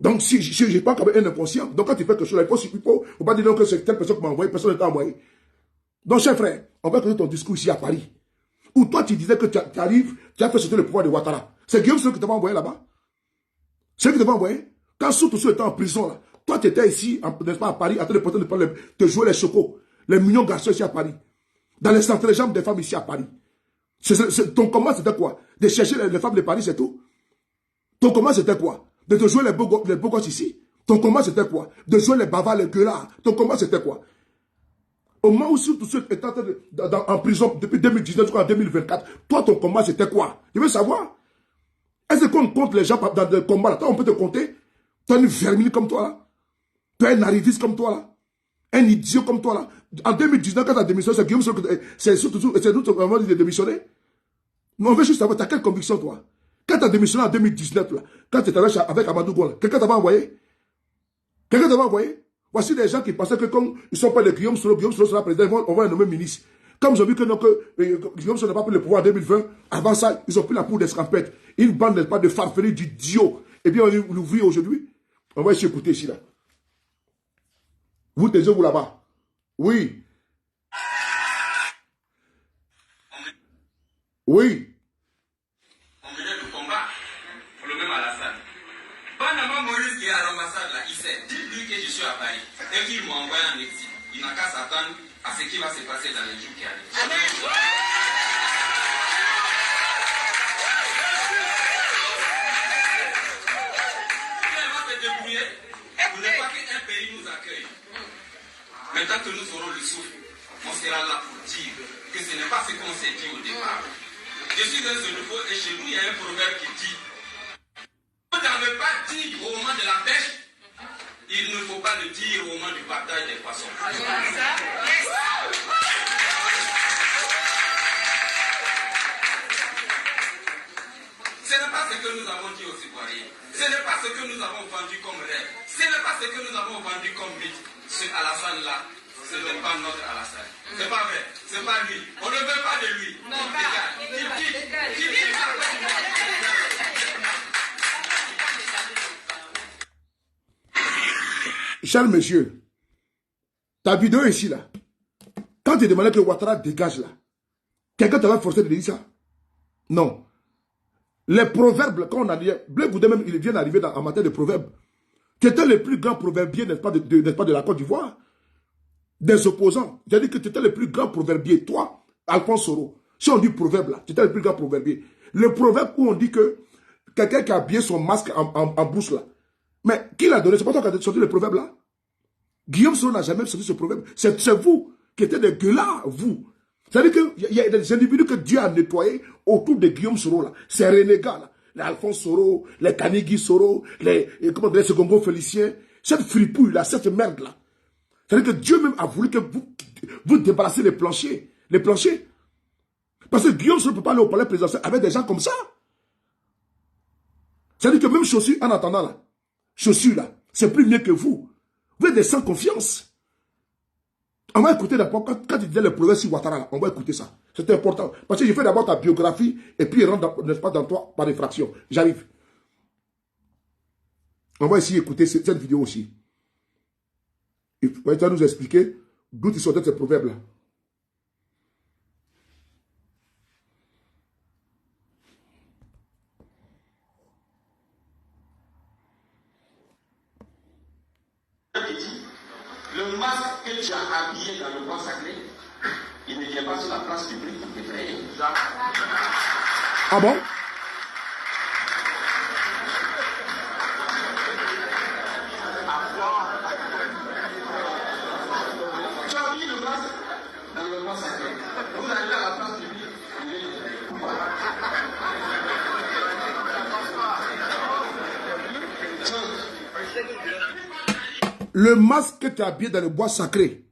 Donc, si je n'ai pas comme un inconscient, donc quand tu fais quelque chose, il ne faut pas dire que c'est telle personne qui m'a envoyé, personne ne t'a envoyé. Donc, cher frère, on va connaître ton discours ici à Paris. Où toi, tu disais que tu arrives, tu as fait sauter le pouvoir de Ouattara. C'est Guillaume Soro qui t'a envoyé là-bas. C'est lui qui t'a envoyé. Quand Soutousou était en prison, là, toi, tu étais ici, n'est-ce pas, à Paris, en train de te jouer les chocos, les millions de garçons ici à Paris. Dans les centres de jambes des femmes ici à Paris. Ton combat, c'était quoi? De chercher les femmes de Paris, c'est tout? Ton combat, c'était quoi? De te jouer les beaux gosses ici? Ton combat, c'était quoi? De jouer les bavards, les gueulards? Ton combat, c'était quoi? Au moment où Soutousou était en prison depuis 2019 jusqu'en 2024, toi, ton combat, c'était quoi? Je veux savoir. Est-ce qu'on compte les gens dans le combat là? Toi, on peut te compter? Tu es une vermine comme toi là? Tu es un arriviste comme toi là? Un idiot comme toi là? En 2019, quand tu as démissionné, c'est Guillaume Soro, c'est nous qui avons dit de démissionner? Mais on veut juste savoir, tu as quelle conviction toi? Quand tu as démissionné en 2019 là, quand tu étais avec Amadou Gola, quelqu'un t'avait envoyé? Quelqu'un t'avait envoyé? Voici des gens qui pensaient que comme ils ne sont pas de Guillaume Soro sera président, on va le nommer ministre. Comme ils ont vu que Guillaume Soro n'a pas pris le pouvoir en 2020, avant ça, ils ont pris la poudre d'escampette. Une bande, n'est-ce pas, de farfelus, d'idiots. Et bien, on l'ouvrit aujourd'hui. On va essayer d'écouter ici, là. Vous, taisez-vous là-bas. Oui. Oui. On menait le combat pour le même Alassane. Panama Maurice qui est à l'ambassade là, il sait. Dites-lui que je suis à Paris et qu'il m'a envoyé en exil. Il n'a qu'à s'attendre à ce qui va se passer dans les jours qui arrivent. Amen. Pour ne pas qu'un pays nous accueille. Maintenant que nous aurons le souffle, on sera là pour dire que ce n'est pas ce qu'on s'est dit au départ. Je suis dans ce nouveau et chez nous il y a un proverbe qui dit on ne veut pas dire au moment de la pêche, il ne faut pas le dire au moment du partage des poissons. Ce n'est pas ce que nous avons dit aux Ivoiriens. Ce n'est pas ce que nous avons vendu comme rêve. Ce n'est pas ce que nous avons vendu comme mythe. Ce Alassane-là, ce n'est pas notre Alassane. C'est pas vrai. C'est pas lui. On ne veut pas de lui. Non, Charles, monsieur, ta vidéo ici, là, quand tu demandais que Ouattara dégage, là, quelqu'un t'avait forcé de dire ça? Non. Les proverbes, quand on a dit, Blé Goudé même, il vient d'arriver en matière de proverbes. Tu étais le plus grand proverbier, n'est-ce pas, de la Côte d'Ivoire? Des opposants. J'ai dit que tu étais le plus grand proverbier. Toi, Alphonse Soro. Si on dit proverbe là, tu étais le plus grand proverbier. Le proverbe où on dit que quelqu'un qui a bien son masque en bouche là. Mais qui l'a donné? C'est pas toi qui as sorti le proverbe là? Guillaume Soro n'a jamais sorti ce proverbe. C'est vous qui étiez des gueulards, vous. C'est-à-dire qu'il y a des individus que Dieu a nettoyés autour de Guillaume Soro là. Ces renégats là. Les Alphonse Soro, les Kanigui Soro, les Segongo Félicien. Cette fripouille là, cette merde là. C'est-à-dire que Dieu même a voulu que vous débarrassez les planchers. Les planchers. Parce que Guillaume Soro ne peut pas aller au palais présidentiel avec des gens comme ça. C'est-à-dire que même Chaussure, en attendant là, Chaussure là, c'est plus mieux que vous. Vous êtes des sans confiance. On va écouter d'abord, quand tu disais le progrès sur Ouattara, là, on va écouter ça. C'est important. Parce que je fais d'abord ta biographie et puis il rentre, n'est-ce pas, dans toi par effraction. J'arrive. On va essayer d'écouter cette vidéo aussi. Il va nous expliquer d'où il sortait ces proverbes-là. Le masque que tu as habillé dans le bois sacré, il ne vient pas sur la place publique pour t'effrayer. Ah bon? Tu as mis le masque dans le bois sacré. Vous arrivez à la place publique, il est le masque que tu as habillé dans le bois sacré,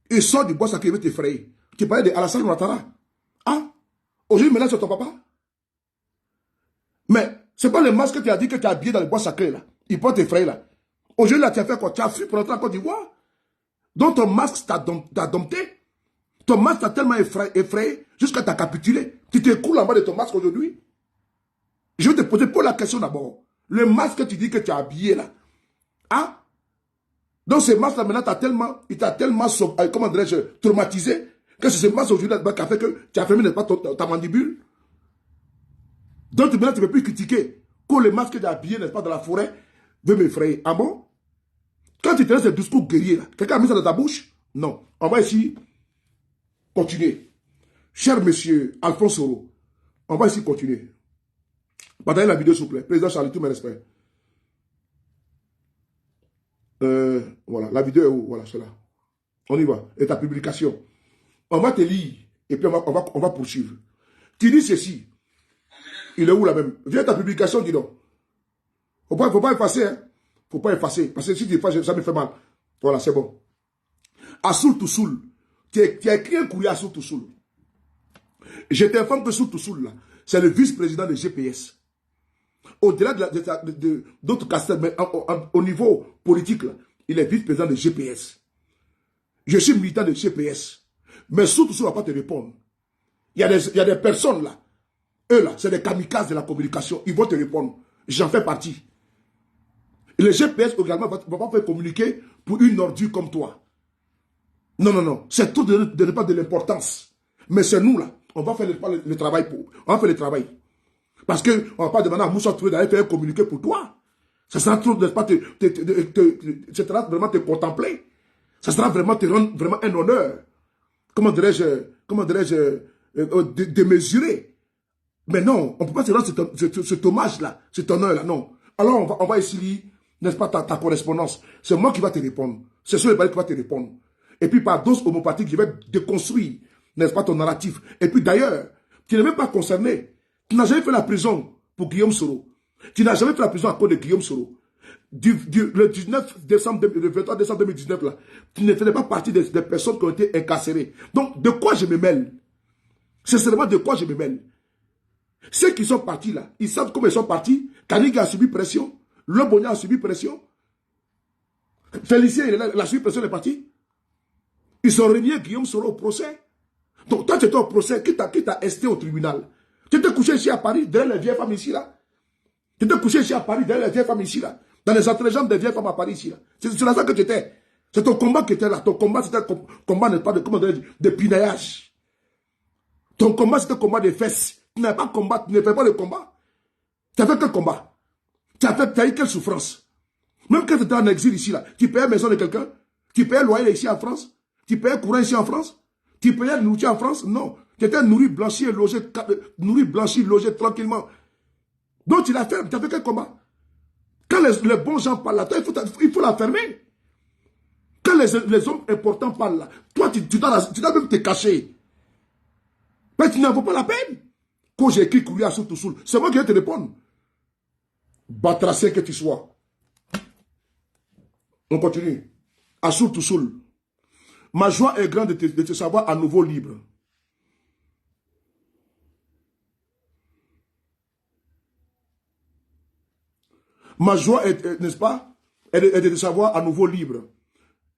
il sort du bois sacré, il veut t'effrayer. Tu parlais de Alassane Ouattara. Ah? Aujourd'hui, maintenant, c'est ton papa. Mais c'est pas le masque que tu as dit que tu as habillé dans le bois sacré, là. Il peut t'effrayer, là. Aujourd'hui, là, tu as fait quoi? Tu as fui pour entrer en Côte d'Ivoire. Donc, ton masque t'a dompté. Ton masque t'a tellement effrayé jusqu'à t'as capitulé. Tu t'écoules en bas de ton masque aujourd'hui. Je vais te poser pour la question d'abord. Le masque que tu dis que tu as habillé, là. Ah? Donc, ce masque-là, maintenant, il t'a tellement, comment dirais-je, traumatisé, que c'est ce masque aujourd'hui qui a fait que tu as fermé, n'est-ce pas, ta mandibule. Donc, maintenant, tu ne peux plus critiquer que le masque que tu as habillé, n'est-ce pas, dans la forêt, veut m'effrayer. Ah bon? Quand tu te laisses ce discours guerrier, là, quelqu'un a mis ça dans ta bouche? Non. On va ici continuer. Cher monsieur Alphonse Soro, on va ici continuer. Partagez la vidéo, s'il vous plaît. Président Charlie, tous mes respects. Voilà, la vidéo est où? Voilà, c'est là. On y va. Et ta publication. On va te lire. Et puis on va poursuivre. Tu dis ceci. Il est où là même? Viens ta publication, dis donc. Faut pas effacer, hein. Faut pas effacer. Parce que si tu effaces, ça me fait mal. Voilà, c'est bon. Assoul Toussoul. Tu as écrit un courrier à Assoul Toussoul. Je t'informe que Assoul Toussoul, là, c'est le vice-président de GPS. Au-delà d'autres castels, mais au niveau politique, là, il est vice-président de GPS. Je suis militant de GPS. Mais surtout, ça ne va pas te répondre. Il y a des personnes là. Eux là, c'est des kamikazes de la communication. Ils vont te répondre. J'en fais partie. Et le GPS également ne va pas faire communiquer pour une ordure comme toi. Non, non, non. C'est tout de ne pas de l'importance. Mais c'est nous là. On va faire le travail on va faire le travail. Parce qu'on ne va pas demander à Moussa Touré d'aller faire communiquer pour toi. Ça sera trop, n'est-ce pas, ça sera vraiment te contempler. Ça sera vraiment te rendre vraiment un honneur. Comment dirais-je, démesuré. Mais non, on ne peut pas se rendre cet hommage-là, cet honneur-là, non. Alors on va ici lire, n'est-ce pas, ta correspondance. C'est moi qui va te répondre. C'est sur le balai qui va te répondre. Et puis par dose homopathique, je vais déconstruire, n'est-ce pas, ton narratif. Et puis d'ailleurs, tu n'es même pas concerné. Tu n'as jamais fait la prison pour Guillaume Soro. Tu n'as jamais fait la prison à cause de Guillaume Soro. Le 19 décembre, le 23 décembre 2019, là, tu ne faisais pas partie des personnes qui ont été incarcérées. Donc, de quoi je me mêle? Sincèrement, de quoi je me mêle? Ceux qui sont partis là, ils savent comment ils sont partis. Kaniga a subi pression. Lobonia a subi pression. Félicien, il a subi pression, il est parti. Ils sont remis Guillaume Soro au procès. Donc, toi, tu étais au procès, qui t'a esté au tribunal? Tu étais couché ici à Paris, derrière les vieilles femmes ici, là. Tu étais couché ici à Paris, derrière les vieilles femmes ici, là. Dans les entrejambes des vieilles femmes à Paris, ici, là. C'est là ça que tu étais. C'est ton combat qui était là. Ton combat, c'était un combat, n'est pas de pinaillage. Ton combat, c'était un combat de fesses. Tu n'avais pas de combat, tu ne fais pas de combat. Tu as fait quel combat? Tu as eu quelle souffrance? Même quand tu étais en exil ici, là, tu payais la maison de quelqu'un? Tu payais le loyer ici en France? Tu payais le courant ici en France? Tu payais la nourriture en France? Non. Tu étais nourri, blanchi et logé tranquillement. Donc tu l'as fait, tu as fait quel combat? Quand les bons gens parlent là, il faut la fermer. Quand les hommes importants parlent là, toi tu dois même te cacher. Mais tu n'en vaut pas la peine. Quand j'ai écrit courrier à Soul, c'est moi qui vais te répondre. Batracien que tu sois. On continue. À Soul. Ma joie est grande de te savoir à nouveau libre. Ma joie est, n'est-ce pas, est de te savoir à nouveau libre.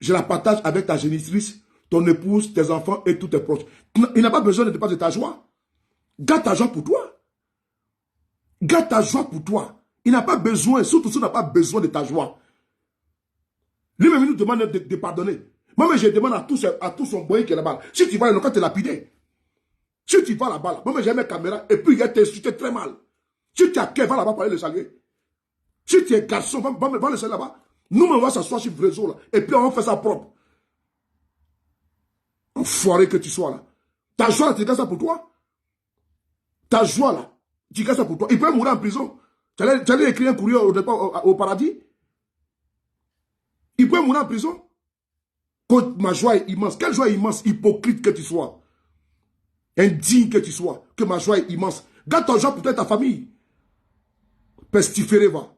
Je la partage avec ta génitrice, ton épouse, tes enfants et tous tes proches. Il n'a pas besoin de te partager ta joie. Garde ta joie pour toi. Garde ta joie pour toi. Il n'a pas besoin, surtout s'il n'a pas besoin de ta joie. Lui-même, il nous demande de pardonner. Moi, je demande à tout son boy qui est là-bas. Si tu vas là, quand tu es lapidé. Si tu vas là-bas, moi, j'ai mes caméras et puis il a t'insulté très mal. Si tu as qu'à, va là-bas pour aller le saluer. Si tu es garçon, va le saluer là-bas. Nous, on va s'asseoir sur le réseau là. Et puis on va faire ça propre. Enfoiré que tu sois là. Ta joie là, tu gardes ça pour toi. Ta joie là, tu gardes ça pour toi. Il peut mourir en prison. Tu allais écrire un courrier au paradis. Il peut mourir en prison. Quand ma joie est immense. Quelle joie immense, hypocrite que tu sois. Indigne que tu sois. Que ma joie est immense. Garde ton joie pour toi et ta famille. Pestiféré va.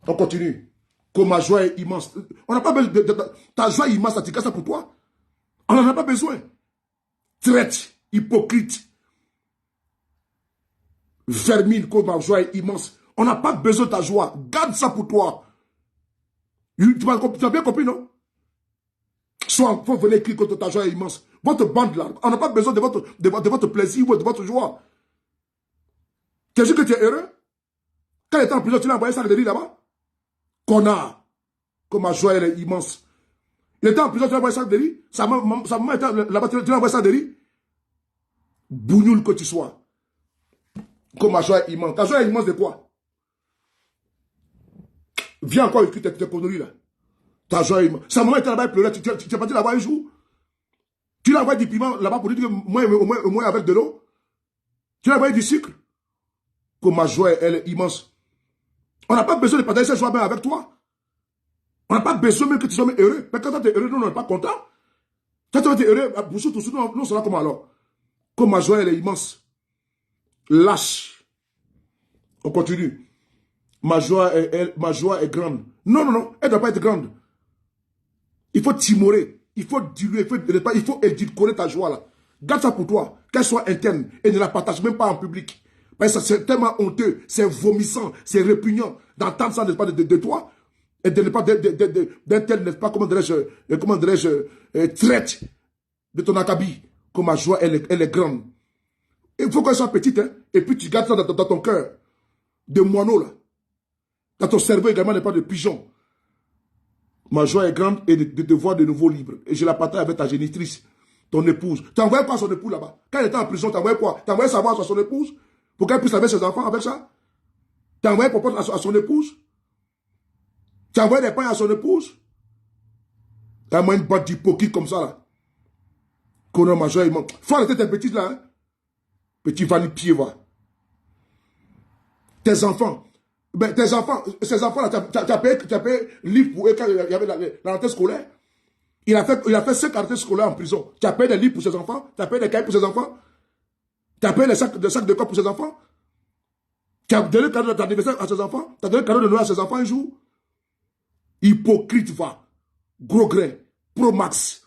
On continue. Que ma joie est immense. On n'a pas besoin de ta joie immense, tu gardes ça pour toi. On n'en a pas besoin. Traite, hypocrite. Vermine, que ma joie est immense. On n'a pas besoin de ta joie. Garde ça pour toi. Tu as bien compris, non? Soit, il faut venir écrire que ta joie est immense. Votre bande là, on n'a pas besoin de votre plaisir ou de votre joie. Tu as dit que tu es heureux? Quand il était en prison, tu l'as envoyé ça de riz là-bas? Connard. Que ma joie elle est immense. Il était en prison, tu l'as envoyé ça de riz? Sa maman était là-bas, tu l'as envoyé ça de riz? Bougnoule que tu sois. Que ma joie est immense. Ta joie est immense de quoi? Viens encore écrire tes conneries là. Ta joie est immense. Sa maman était là-bas, elle pleurait. Tu es parti là-bas un jour? Tu l'as envoyé du piment là-bas pour lui dire que au moins avec de l'eau? Tu l'as envoyé du sucre? Que ma joie elle est immense. On n'a pas besoin de partager cette joie même avec toi. On n'a pas besoin même que tu sois heureux. Mais quand tu es heureux, nous, on n'est pas content. Quand tu es heureux, pour tout ça, nous, on sera comment alors? Comme ma joie, elle est immense. Lâche. On continue. Ma joie est grande. Non, non, non, elle ne doit pas être grande. Il faut timorer. Il faut diluer. Il faut édulcorer ta joie là. Garde ça pour toi. Qu'elle soit interne. Et ne la partage même pas en public. Parce que c'est tellement honteux, c'est vomissant, c'est répugnant d'entendre ça, n'est-ce pas, de toi, et de ne pas d'un tel, n'est-ce pas, comment dirais-je, traite de ton acabit, comme ma joie, elle est grande. Il faut qu'elle soit petite, hein, et puis tu gardes ça dans ton cœur, de moineau, là. Dans ton cerveau également, n'est pas de pigeon. Ma joie est grande et de te voir de nouveau libre. Et je la partage avec ta génitrice, ton épouse. Tu envoyais quoi à son époux là-bas? Quand elle était en prison, tu envoyais quoi? Tu envoyais savoir à son épouse? Pour qu'elle puisse avec ses enfants avec ça? Tu as envoyé pour à son épouse? Tu as envoyé des pains à son épouse? Tu as envoyé une boîte d'hypocrite comme ça là. Qu'on a mangé, il manque. Faut arrêter tes petites là, hein? Petit vanipier, va. Tes enfants. Ben, tes enfants, ces enfants là, tu as payé livre pour eux quand il y avait la rentrée scolaire. Il a fait 5 rentrées scolaires en prison. Tu as payé des livres pour ses enfants? Tu as payé des cahiers pour ses enfants? Tu as payé des sacs de corps pour ses enfants? Tu as donné le cadeau d'anniversaire à ses enfants? Tu as donné le cadeau de Noël à ses enfants un jour? Hypocrite va. Gros grain. Pro max.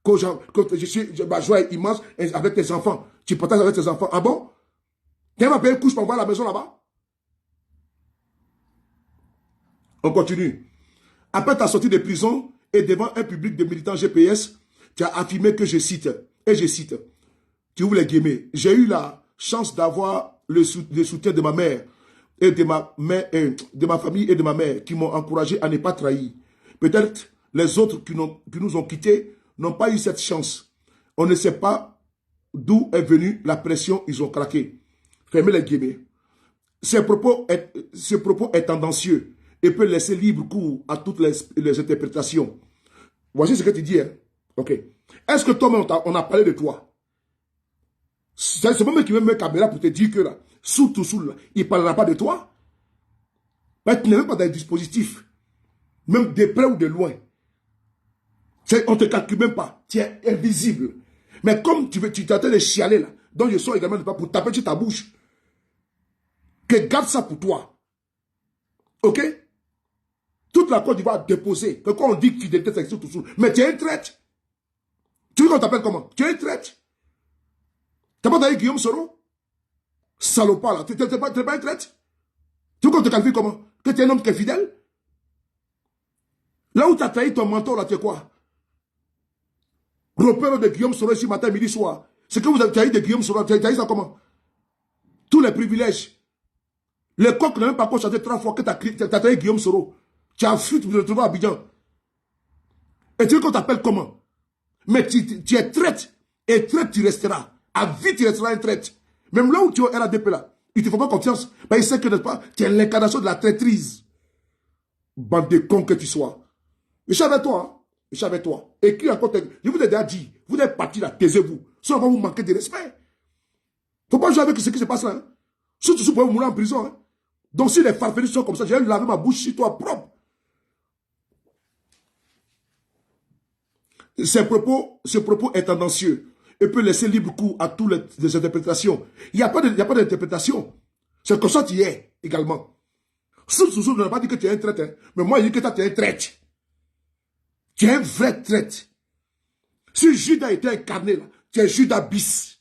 Ma joie est immense avec tes enfants. Tu partages avec tes enfants. Ah bon? Quelqu'un va payer une couche pour envoyer à la maison là-bas? On continue. Après ta sortie de prison et devant un public de militants GPS, tu as affirmé que je cite, et je cite, tu ouvres les guillemets, j'ai eu la chance d'avoir le soutien de ma mère et de ma famille et de ma mère qui m'ont encouragé à ne pas trahir. Peut-être les autres qui nous ont quittés n'ont pas eu cette chance. On ne sait pas d'où est venue la pression, ils ont craqué. Fermez les guillemets. Ce propos est tendancieux et peut laisser libre cours à toutes les interprétations. Voici ce que tu dis. Hein? Ok. Est-ce que toi-même, on a parlé de toi? C'est moi qui me met caméra pour te dire que là, sous là, il ne parlera pas de toi. Mais tu n'es même pas dans le dispositif. Même de près ou de loin. On ne te calcule même pas. Tu es invisible. Mais comme tu es en train de chialer là, donc je sors également pas pour taper sur ta bouche. Que garde ça pour toi. Ok? Toute la Côte d'Ivoire a déposé. Que quand on dit que fidélité, c'est tout sous. Mais tu es un traître. Tu veux qu'on t'appelle comment? Tu es un traître. T'as pas d'ailleurs Guillaume Soro? Salopard là. Tu n'es pas un traître? Tu veux qu'on te qualifie comment? Que tu es un homme qui est fidèle? Là où tu as trahi ton mentor là, tu es quoi? Repère de Guillaume Soro ici matin, midi, soir. C'est que vous avez trahi de Guillaume Soro. Tu as trahi ça comment? Tous les privilèges. Le coq n'a même pas constaté 3 fois que tu as trahi Guillaume Soro. Tu as fui, tu te retrouves à Abidjan. Et tu veux qu'on t'appelle comment? Mais tu es traître. Et traître, tu resteras. À vie, tu resteras un traître. Même là où tu es au RADP là, il ne te faut pas confiance. Mais il sait que, n'est-ce pas, tu es l'incarnation de la traîtrise. Bande de cons que tu sois. Je suis avec toi. Hein? je suis avec toi. Écris encore, je vous ai déjà dit, vous êtes partis là, taisez-vous. Sinon, vous manquez de respect. Il ne faut pas jouer avec ce qui se passe là. Hein. Surtout si vous pouvez mourir en prison. Hein. Donc si les farfelus sont comme ça, je vais laver ma bouche sur toi propre. Ce propos est tendancieux et peut laisser libre cours à toutes les interprétations. Il n'y a pas d'interprétation. C'est comme ça que tu es également. Surtout, ne pas dire que tu es un traître. Hein. Mais moi, je dis que toi, tu es un traître. Tu es un vrai traître. Si Judas était incarné, là, tu es Judas bis.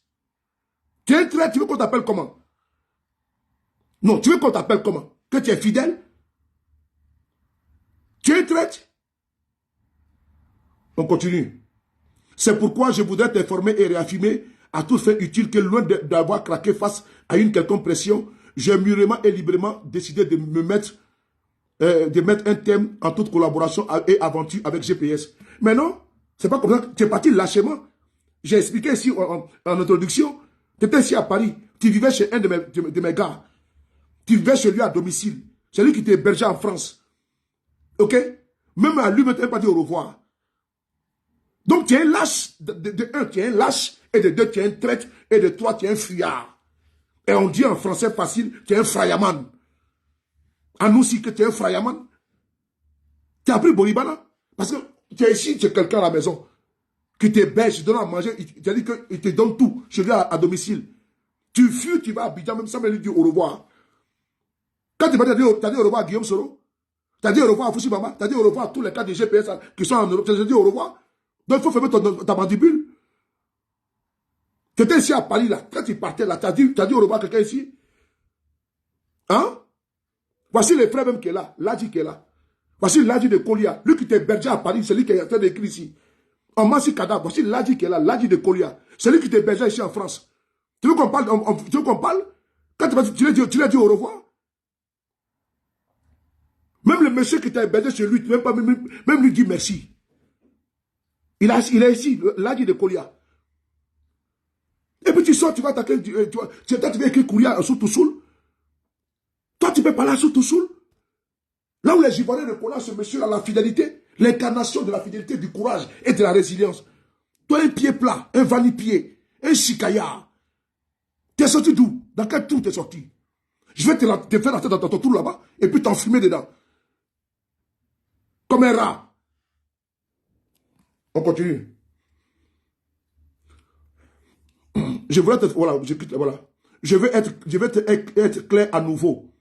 Tu es un traître, tu veux qu'on t'appelle comment? Non, tu veux qu'on t'appelle comment? Que tu es fidèle? Tu es un traître? On continue. C'est pourquoi je voudrais t'informer et réaffirmer à tout fait utile que loin d'avoir craqué face à une quelconque pression, j'ai mûrement et librement décidé de mettre un thème en toute collaboration et aventure avec GPS. Mais non, c'est pas comme ça. Tu es parti lâchement. J'ai expliqué ici en introduction. Tu étais ici à Paris. Tu vivais chez un de mes gars. Tu vivais chez lui à domicile. C'est lui qui t'hébergeait en France. Ok? Même à lui, tu n'as pas dit au revoir. Donc tu es un lâche. De un, tu es un lâche. Et de deux, tu es un traître. Et de trois, tu es un fuyard. Et on dit en français facile, tu es un frayaman. En nous aussi que tu es un frayaman. Tu as appris Bolibana. Parce que tu es ici, tu es quelqu'un à la maison. Qui t'héberge, te donne à manger. Tu as dit qu'il te donne tout. Chez lui à domicile. Tu fuis, tu vas à Abidjan, même sans me lui dire au revoir. Quand tu vas dire au revoir à Guillaume Soro. Tu as dit au revoir à Foussi Baba. Tu as dit au revoir à tous les cas de GPS qui sont en Europe. Tu as dit au revoir. Donc il faut fermer ta mandibule. Tu étais ici à Paris, là. Quand tu partais, là, tu as dit au revoir à quelqu'un ici. Hein? Voici les frères même qui est là. L'Adi qui est là. Voici l'Adi de Kolia. Lui qui était berger à Paris, c'est lui qui est en train d'écrire ici. En Massi Kada, voici l'Adi qui est là. L'Adi de Kolia. C'est lui qui était berger ici en France. Tu veux qu'on parle? Tu veux qu'on parle? Quand tu l'as dit au revoir? Même le monsieur qui t'a hébergé chez lui, même lui dit merci. Il est ici, l'Adi de Kolia. Et puis tu sors, tu vas attaquer, tu vas écrire Kouria sous Toussoul. Toi, tu peux parler sous Toussoul. Là où les Ivoiriens reconnaissent ce monsieur à la fidélité, l'incarnation de la fidélité, du courage et de la résilience. Toi, un pied plat, un vanipied, un chicaya. Tu es sorti d'où? Dans quel trou tu es sorti? Je vais te faire entrer dans ton trou là-bas et puis t'enfumer dedans. Comme un rat. On continue. Je veux être clair à nouveau.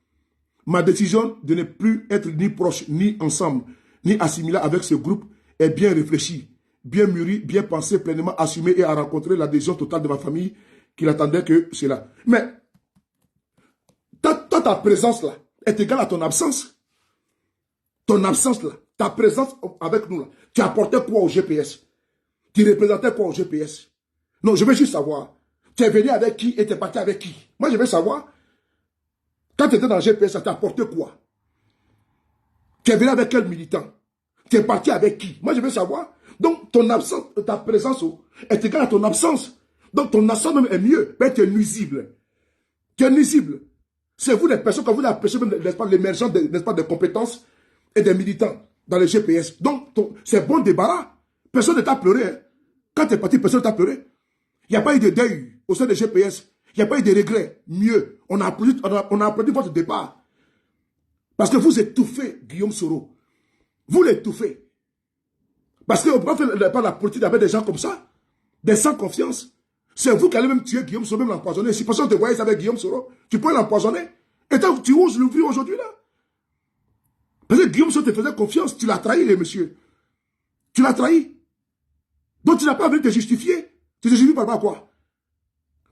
Ma décision de ne plus être ni proche, ni ensemble, ni assimilé avec ce groupe est bien réfléchie, bien mûrie, bien pensée, pleinement assumée et a rencontré l'adhésion totale de ma famille qui n'attendait que cela. Mais, ta présence là est égale à ton absence. Ton absence là, ta présence avec nous là, tu apportais quoi au GPS? Tu représentais quoi au GPS? Non, je veux juste savoir. Tu es venu avec qui et tu es parti avec qui? Moi, je veux savoir. Quand tu étais dans le GPS, ça t'a apporté quoi? Tu es venu avec quel militant? Tu es parti avec qui? Moi, je veux savoir. Donc, ton absence, ta présence est égale à ton absence. Donc, ton absence même est mieux. Mais tu es nuisible. Tu es nuisible. C'est vous les personnes, quand vous appréciez même, n'est-ce pas, l'émergence des compétences et des militants dans le GPS. Donc, c'est bon débarras. Personne ne t'a pleuré. Hein. Quand tu es parti, personne ne t'a pleuré. Il n'y a pas eu de deuil au sein des GPS. Il n'y a pas eu de regret. Mieux, on a applaudi votre départ. Parce que vous étouffez Guillaume Soro. Vous l'étouffez. Parce qu'on ne peut pas faire la politique avec des gens comme ça. Des sans confiance. C'est vous qui allez même tuer Guillaume Soro, même l'empoisonner. Si personne te voyait avec Guillaume Soro, tu peux l'empoisonner. Et toi, tu oses l'ouvrir aujourd'hui là. Parce que Guillaume Soro te faisait confiance. Tu l'as trahi, les messieurs. Tu l'as trahi. Donc tu n'as pas envie de te justifier. Tu te justifies par rapport à quoi?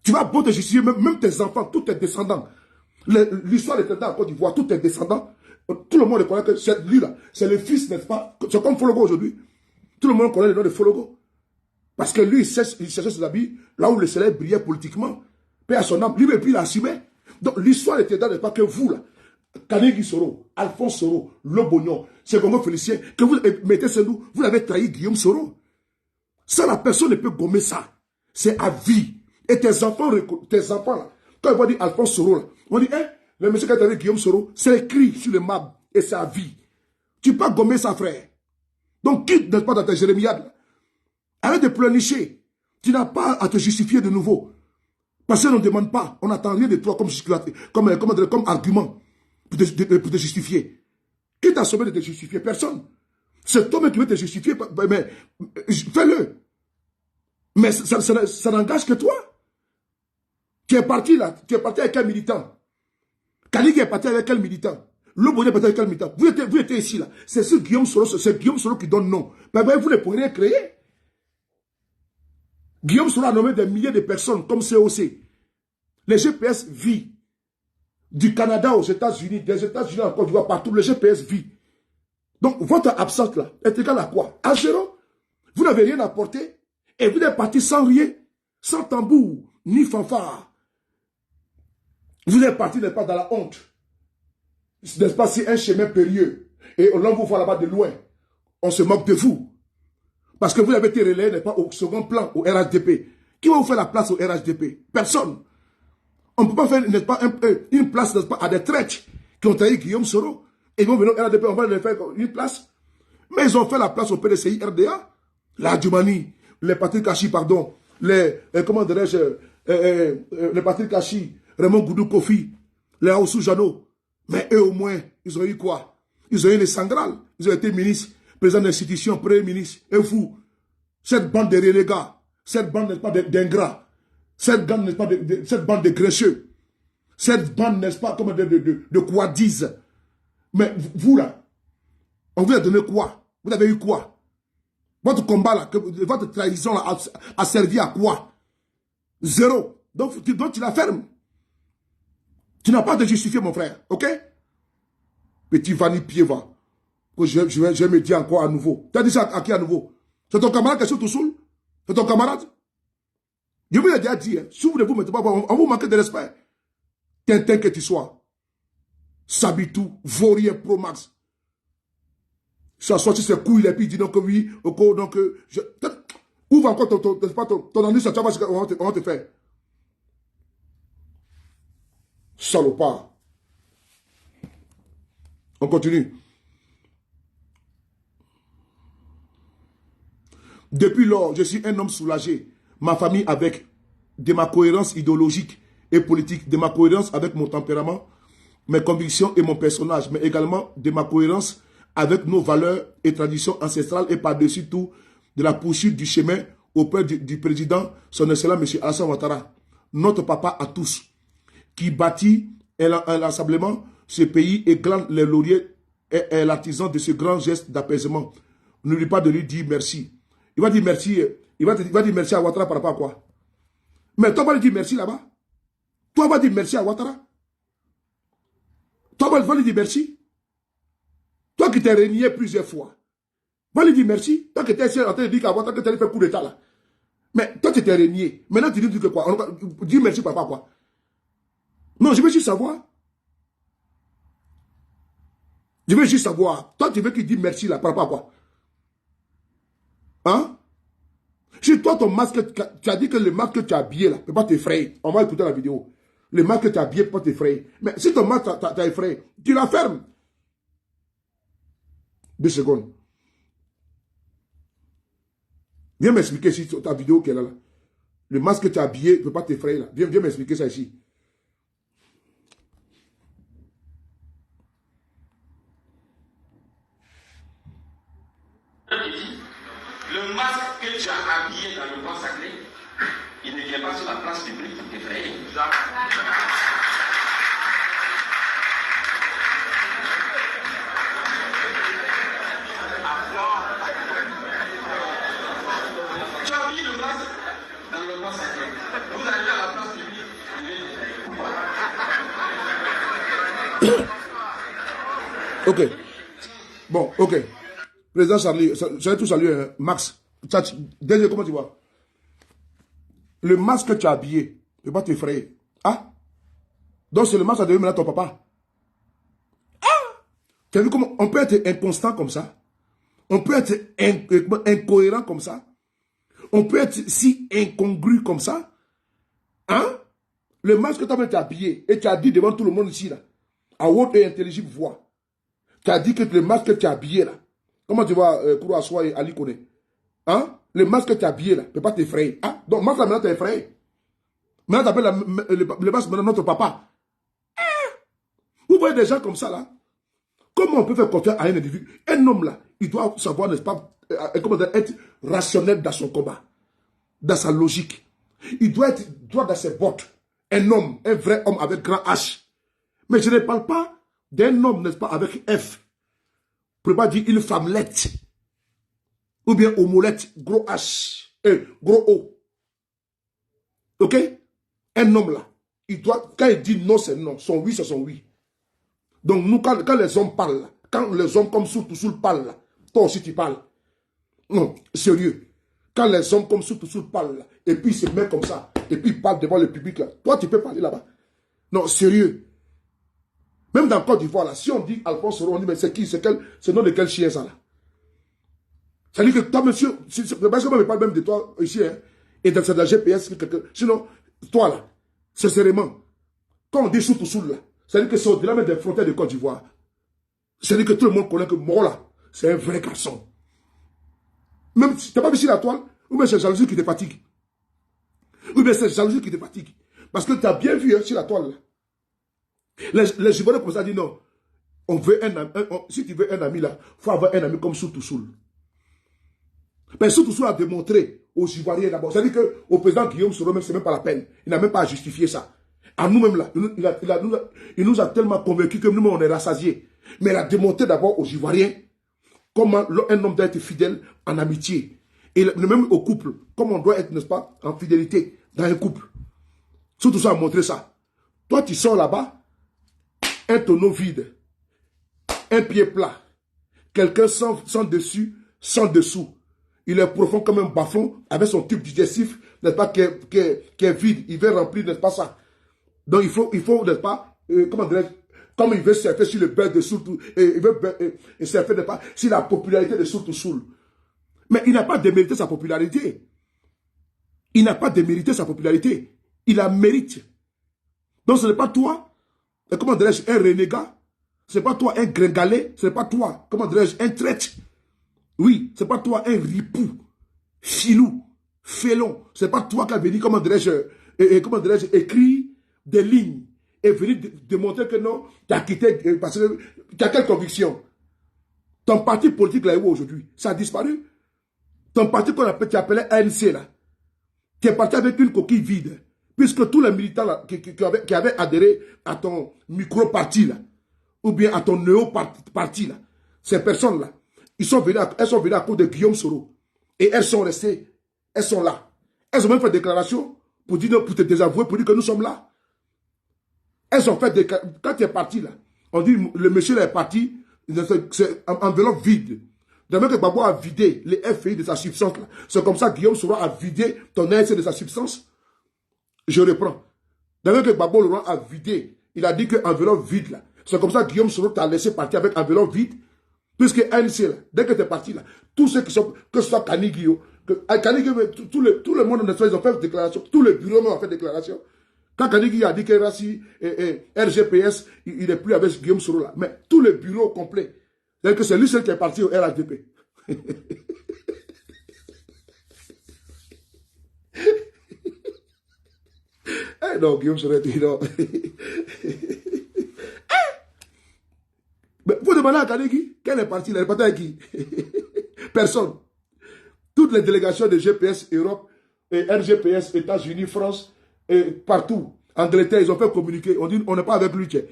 Tu vas beau te justifier, même tes enfants, tous tes descendants. L'histoire est en Côte d'Ivoire, tous tes descendants. Tout le monde reconnaît que c'est lui là, c'est le fils, n'est-ce pas? C'est comme Fologo aujourd'hui. Tout le monde connaît le nom de Fologo. Parce que lui, il cherchait ses habits là où le soleil brillait politiquement. Paix à son âme. Lui, puis il assumait. Donc l'histoire était dans, n'est-ce pas, que vous là, Kanegui Soro, Alphonse Soro, Lobognon, Segongo Félicien, que vous mettez sur nous, vous avez trahi Guillaume Soro. Ça, la personne ne peut gommer ça. C'est à vie. Et tes enfants là, quand ils vont dire Alphonse Soro, là, on dit, hein, le monsieur qui a dit Guillaume Soro, c'est écrit sur le marbre et c'est à vie. Tu peux pas gommer ça, frère. Donc, quitte, n'est-ce pas, dans ta jérémiade. Arrête de pleurnicher. Tu n'as pas à te justifier de nouveau. Parce qu'on ne demande pas. On n'attend rien de toi comme argument pour te justifier. Qui t'a sauvé de te justifier? Personne. C'est toi-même qui veut te justifier. Mais fais-le. Mais ça n'engage que toi. Tu es parti là. Tu es parti avec un militant. Kalik est parti avec quel militant? Lobo est parti avec quel militant? Vous étiez ici là. C'est ce Guillaume Soro, c'est Guillaume Soro qui donne nom. Mais vous ne pouvez rien créer. Guillaume Soro a nommé des milliers de personnes comme COC. Les GPS vivent. Du Canada aux États-Unis, des États-Unis en Côte d'Ivoire, partout, le GPS vit. Donc, votre absence là est égale à quoi? À zéro. Vous n'avez rien apporté et vous êtes parti sans rien, sans tambour, ni fanfare. Vous êtes parti, n'est-ce pas, dans la honte. N'est-ce pas, c'est un chemin périlleux. Et l'on vous voit là-bas de loin. On se moque de vous. Parce que vous avez été relayé, n'est-ce pas, au second plan, au RHDP. Qui va vous faire la place au RHDP? Personne. On ne peut pas faire, n'est-ce pas, une place, n'est-ce pas, à des traites qui ont trahi Guillaume Soro. Et ils vont venir au RHDP, on va leur faire une place. Mais ils ont fait la place au PDCI RDA. La Djoumani, les Patrick Kachi, pardon, comment dirais-je, les Patrick Kachi, Raymond Goudou Kofi, les Aoussou Jano. Mais eux au moins, ils ont eu quoi? Ils ont eu les Sangral, ils ont été ministres, présidents d'institutions, premier ministre. Et vous, cette bande de relégats, cette bande, n'est-ce pas, d'ingrats, cette bande, n'est-ce pas, cette bande de grécheux, cette bande, n'est-ce pas, comme de quoi disent. Mais vous là, on vous a donné quoi? Vous avez eu quoi? Votre combat là, votre trahison là, a servi à quoi? Zéro. Donc tu la fermes. Tu n'as pas de justifier, mon frère, ok? Petit Vanny Pieva. Je vais me dire encore à nouveau. Tu as dit ça à qui à nouveau? C'est ton camarade qui est sur tout seul? C'est ton camarade? Je vous l'ai déjà dit, hein, si vous ne vous mettez pas, on vous manque de respect. Tintin que tu sois. Sabitou, Vaurien, Promax. Ça sorti ses couilles et puis il dit donc oui, donc ouvre encore ton année, ça tu vas voir ce qu'on va te faire. Salopard. On continue. Depuis lors, je suis un homme soulagé. Ma famille avec de ma cohérence idéologique et politique, de ma cohérence avec mon tempérament, mes convictions et mon personnage, mais également de ma cohérence avec nos valeurs et traditions ancestrales et par-dessus tout de la poursuite du chemin auprès du président, son excellent M. Alassane Ouattara, notre papa à tous, qui bâtit inlassablement ce pays et glande les lauriers et est l'artisan de ce grand geste d'apaisement. N'oublie pas de lui dire merci. Il va dire merci, il va dire merci à Ouattara par rapport à quoi? Mais toi, va lui dire merci là-bas. Toi, va dire merci à Ouattara. Toi, va lui dire merci. Toi qui t'es régné plusieurs fois. Va lui dire merci. Toi qui étais en train de dire qu'à Ouattara que tu allais faire coup d'état là. Mais toi, tu t'es régné. Maintenant, tu dis que quoi? Dis merci par rapport à quoi? Non, je veux juste savoir. Je veux juste savoir. Toi, tu veux qu'il dise merci là par rapport à quoi? Hein? Si toi, ton masque, tu as dit que le masque que tu as habillé là ne peut pas t'effrayer. On va écouter la vidéo. Le masque que tu as habillé ne peut pas t'effrayer. Mais si ton masque t'a effrayé, tu la fermes. 2 secondes. Viens m'expliquer si ta vidéo qu'elle a là. Le masque que tu as habillé ne peut pas t'effrayer là. Viens m'expliquer ça ici. Le masque que tu as habillé dans le bois sacré, il ne vient pas sur la place publique pour t'effrayer. Tu as habillé le masque dans le bois sacré. Vous allez à la place publique, Ok. Bon, ok. Président Charlie, j'allais tout saluer, hein. Max. Déjà, comment tu vois? Le masque que tu as habillé ne peut pas t'effrayer. Ah? Donc c'est le masque à devenir maintenant ton papa. Ah? Tu as vu comment on peut être inconstant comme ça? On peut être incohérent comme ça? On peut être si incongru comme ça? Hein? Le masque que tu as habillé et tu as dit devant tout le monde ici, là, à haute et intelligible voix, tu as dit que le masque que tu as habillé là, Comment tu vois Kourouassoua et Ali Kone? Hein? Le masque que tu as habillé là ne peut pas t'effrayer. Ah, donc masque là maintenant t'es effrayé. Maintenant tu appelles le masque maintenant notre papa. Vous voyez des gens comme ça là? Comment on peut faire confiance à un individu? Un homme là, il doit savoir, n'est-ce pas, comment dire, être rationnel dans son combat, dans sa logique. Il doit être droit dans ses bottes. Un homme, un vrai homme avec grand H. Mais je ne parle pas d'un homme, n'est-ce pas, avec F. Je ne peux pas dire une femmelette. Ou bien homolette, gros H. Gros O. Ok? Un homme là, il doit, quand il dit non, c'est non. Son oui, c'est son oui. Donc nous, quand les hommes parlent, là, quand les hommes comme Soul parlent, là, toi aussi tu parles. Non, sérieux. Quand les hommes comme Soul parlent, là, et puis ils se mettent comme ça, et puis ils parlent devant le public, là, toi tu peux parler là-bas. Non, sérieux. Même dans Côte d'Ivoire, là, si on dit Alphonse Soro, on dit mais c'est qui, c'est le nom de quel chien ça là? Ça veut dire que toi, monsieur, parce que moi je parle même de toi ici, hein, et dans la GPS, sinon, toi là, sincèrement, quand on dit Soul là, ça veut dire que c'est au-delà même des frontières de Côte d'Ivoire. Ça veut dire que tout le monde connaît que moi là, c'est un vrai garçon. Même si tu n'as pas vu sur la toile, ou bien c'est jalousie qui te fatigue. Ou bien c'est jalousie qui te fatigue. Parce que tu as bien vu hein, sur la toile là. Les Ivoiriens comme ça disent non. On veut un ami, si tu veux un ami là, il faut avoir un ami comme Soul. Mais Soul a démontré aux Ivoiriens d'abord. C'est-à-dire qu'au président Guillaume Soro, même, c'est même pas la peine. Il n'a même pas à justifier ça. À nous-mêmes là, il nous a tellement convaincus que nous-mêmes on est rassasiés. Mais il a démontré d'abord aux Ivoiriens comment un homme doit être fidèle en amitié. Et même au couple, comment on doit être, n'est-ce pas, en fidélité dans un couple. Surtout ça a montré ça. Toi, tu sors là-bas, un tonneau vide, un pied plat, quelqu'un sans dessus, sans dessous. Il est profond comme un bas-fond, avec son tube digestif, n'est-ce pas, qui est vide. Il veut remplir, n'est-ce pas, ça. Donc il faut n'est-ce pas, comment dirais-je, comme il veut surfer sur le beurre de Soul, il veut surfer, n'est-ce pas, sur la popularité de Soul. Mais il n'a pas démérité sa popularité. Il n'a pas démérité sa popularité. Il la mérite. Donc ce n'est pas toi, comment dirais-je, un renégat. Ce n'est pas toi un gringalet. Ce n'est pas toi, comment dirais-je, un traître. Oui, ce n'est pas toi un ripou, filou, félon. Ce n'est pas toi qui as venu, comment dirais-je, écrit des lignes et venir démontrer que non, tu as quitté parce que tu as quelle conviction? Ton parti politique là où aujourd'hui, ça a disparu. Ton parti qu'on appelait ANC là, tu es parti avec une coquille vide. Puisque tous les militants là, qui avaient adhéré à ton micro-parti là, ou bien à ton néo-parti là, ces personnes là, elles sont venues à cause de Guillaume Soro. Et elles sont restées, elles sont là. Elles ont même fait déclaration pour te désavouer, pour dire que nous sommes là. Elles ont fait des... Quand tu es parti là, on dit le monsieur là est parti, c'est un enveloppe vide. De même que Gbagbo a vidé les FI de sa substance là. C'est comme ça que Guillaume Soro a vidé ton ANC de sa substance. Je reprends. De même que Gbagbo Laurent a vidé, il a dit que enveloppe vide là. C'est comme ça que Guillaume Soro t'a laissé partir avec enveloppe vide. Puisque ANC là, dès que tu es parti là, tous ceux qui sont, que ce soit Kanigui, tout le monde ils ont fait déclaration, tous les bureaux ont fait déclaration. Quand Kanigui a dit que Rassi et RGPS, il n'est plus avec Guillaume Soro là. Mais tous les bureaux complets. C'est-à-dire que c'est lui seul qui est parti au RHDP. Eh non, Guillaume Soro dit non. Mais vous demandez à Kanigui, quelle est partie? Il est parti avec qui? Personne. Toutes les délégations de GPS Europe et RGPS, États-Unis, France, et partout, Angleterre, ils ont fait communiquer. On dit, on n'est pas avec lui, il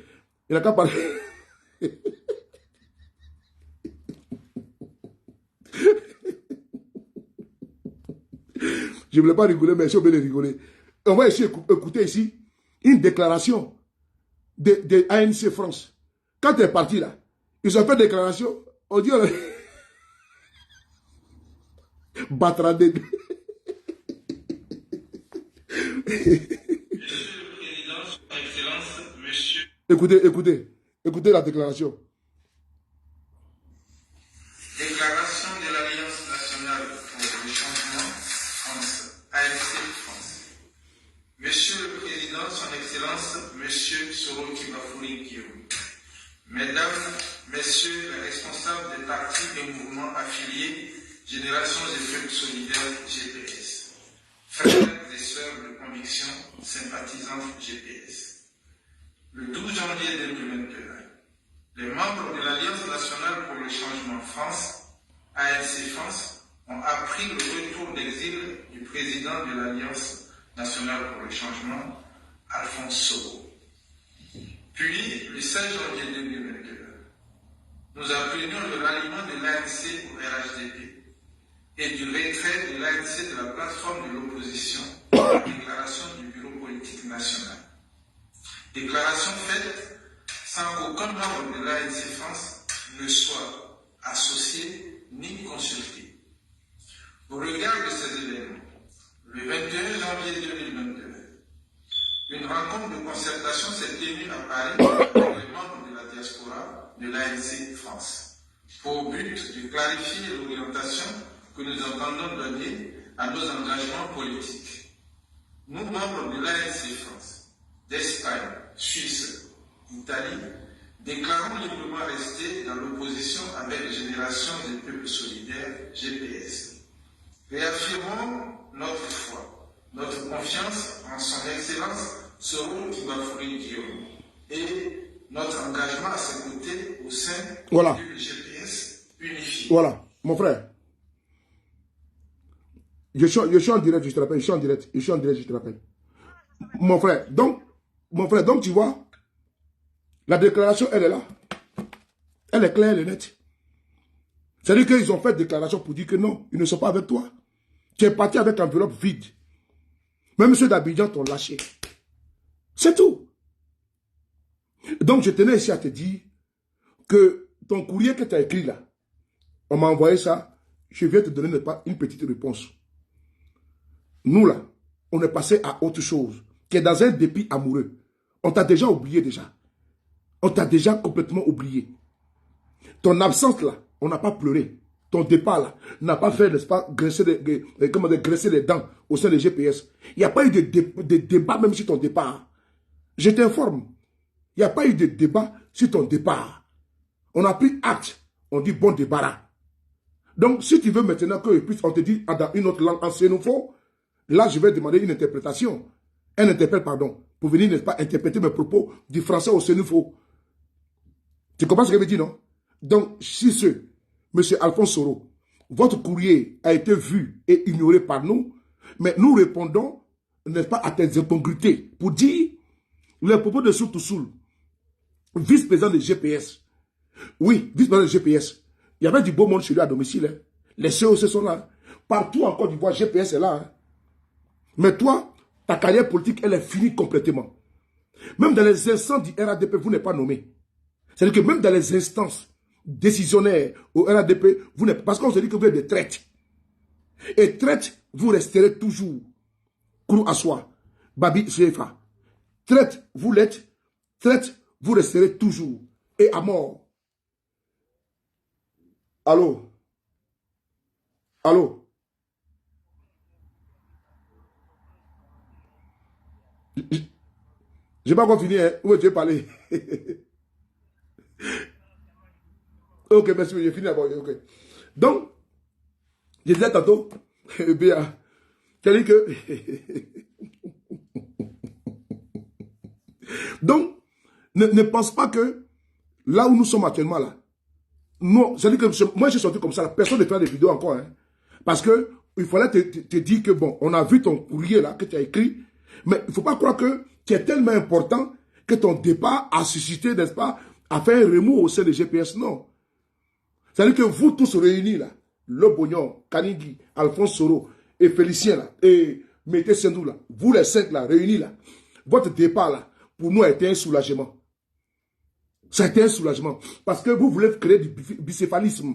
n'a qu'à parler. Je ne voulais pas rigoler, mais je vais rigoler. On va essayer d'écouter ici une déclaration de ANC France. Quand tu es parti là, ils ont fait déclaration, on dit, Batrandé. Écoutez la déclaration. Déclaration de l'Alliance nationale pour le changement France, ANC France. Monsieur le Président, Son Excellence, Monsieur Soro Kibafoury Guillaume, Mesdames, messieurs les responsables des partis et mouvements affiliés, Génération des Peuples Solidaires GPS, frères et sœurs de conviction, sympathisants GPS. Le 12 janvier 2021, les membres de l'Alliance nationale pour le changement France, ANC France, ont appris le retour d'exil du président de l'Alliance nationale pour le changement, Alphonse Soro. Puis, le 16 janvier 2021, nous apprenions le ralliement de l'ANC au RHDP et du retrait de l'ANC de la plateforme de l'opposition à la déclaration du Bureau politique national. Déclaration faite sans qu'aucun membre de l'ANC France ne soit associé ni consulté. Au regard de ces événements, le 21 janvier 2022, une rencontre de concertation s'est tenue à Paris avec les membres de la diaspora de l'ANC France, pour but de clarifier l'orientation que nous entendons donner à nos engagements politiques. Nous, membres de l'ANC France, d'Espagne, Suisse, Italie, déclarons librement rester dans l'opposition avec Génération des Peuples Solidaires, GPS. Réaffirmons notre foi, notre confiance en son Excellence Soro Kibafouri Guillaume et notre engagement à ses côtés au sein du GPS unifié. Voilà, mon frère. Je suis en direct, je te rappelle, je suis en direct, je te rappelle. Mon frère, donc tu vois, la déclaration, elle est là. Elle est claire, elle est nette. C'est-à-dire qu'ils ont fait déclaration pour dire que non, ils ne sont pas avec toi. Tu es parti avec enveloppe vide. Même ceux d'Abidjan t'ont lâché. C'est tout. Donc je tenais ici à te dire que ton courrier que tu as écrit là, on m'a envoyé ça, je viens te donner une petite réponse. Nous là, on est passé à autre chose, qui est dans un dépit amoureux. On t'a déjà oublié déjà. On t'a déjà complètement oublié. Ton absence là, on n'a pas pleuré. Ton départ là, n'a pas fait, n'est-ce pas, graisser les dents au sein des GPS. Il n'y a pas eu de débat même sur ton départ. Je t'informe. Il n'y a pas eu de débat sur ton départ. On a pris acte. On dit bon débarras. Donc, si tu veux maintenant qu'on te dise dans une autre langue en sénoufo, là, je vais demander une interprétation. Un interprète, pardon, pour venir, n'est-ce pas, interpréter mes propos du français au sénoufo. Tu comprends ce que je veux dire, non? Donc, si monsieur Alphonse Soro, votre courrier a été vu et ignoré par nous, mais nous répondons, n'est-ce pas, à tes incongruités pour dire les propos de Soutousoul, vice-président de GPS. Oui, vice-président de GPS. Il y avait du beau monde chez lui à domicile. Hein. Les COC sont là. Partout en Côte d'Ivoire, GPS est là. Hein. Mais toi, ta carrière politique, elle est finie complètement. Même dans les instances du RADP, vous n'êtes pas nommé. C'est-à-dire que même dans les instances décisionnaires au RADP, vous n'êtes pas. Parce qu'on se dit que vous êtes des traites. Et traite, vous resterez toujours. Kourou Assoua, Babi CFA. Traite, vous l'êtes. Traite, vous resterez toujours. Et à mort. Allô? Allô? Je n'ai pas encore fini, hein? Où tu veux parler? Ok, merci, j'ai fini d'abord. Okay. Donc, je disais tantôt, bien, c'est-à-dire que... Donc, ne pense pas que là où nous sommes actuellement là, non, c'est-à-dire que moi j'ai sorti comme ça, personne ne fait des vidéos encore, hein, parce que il fallait te dire que bon, on a vu ton courrier là que tu as écrit, mais il ne faut pas croire que tu es tellement important que ton départ a suscité, n'est-ce pas, a fait un remous au sein des GPS, non. C'est-à-dire que vous tous réunis là, Le Bognon, Kanigi, Alphonse Soro et Félicien là, et Mété Sendou là, vous les 5 là, réunis là, votre départ là, pour nous a été un soulagement. Ça a été un soulagement. Parce que vous voulez créer du bicéphalisme.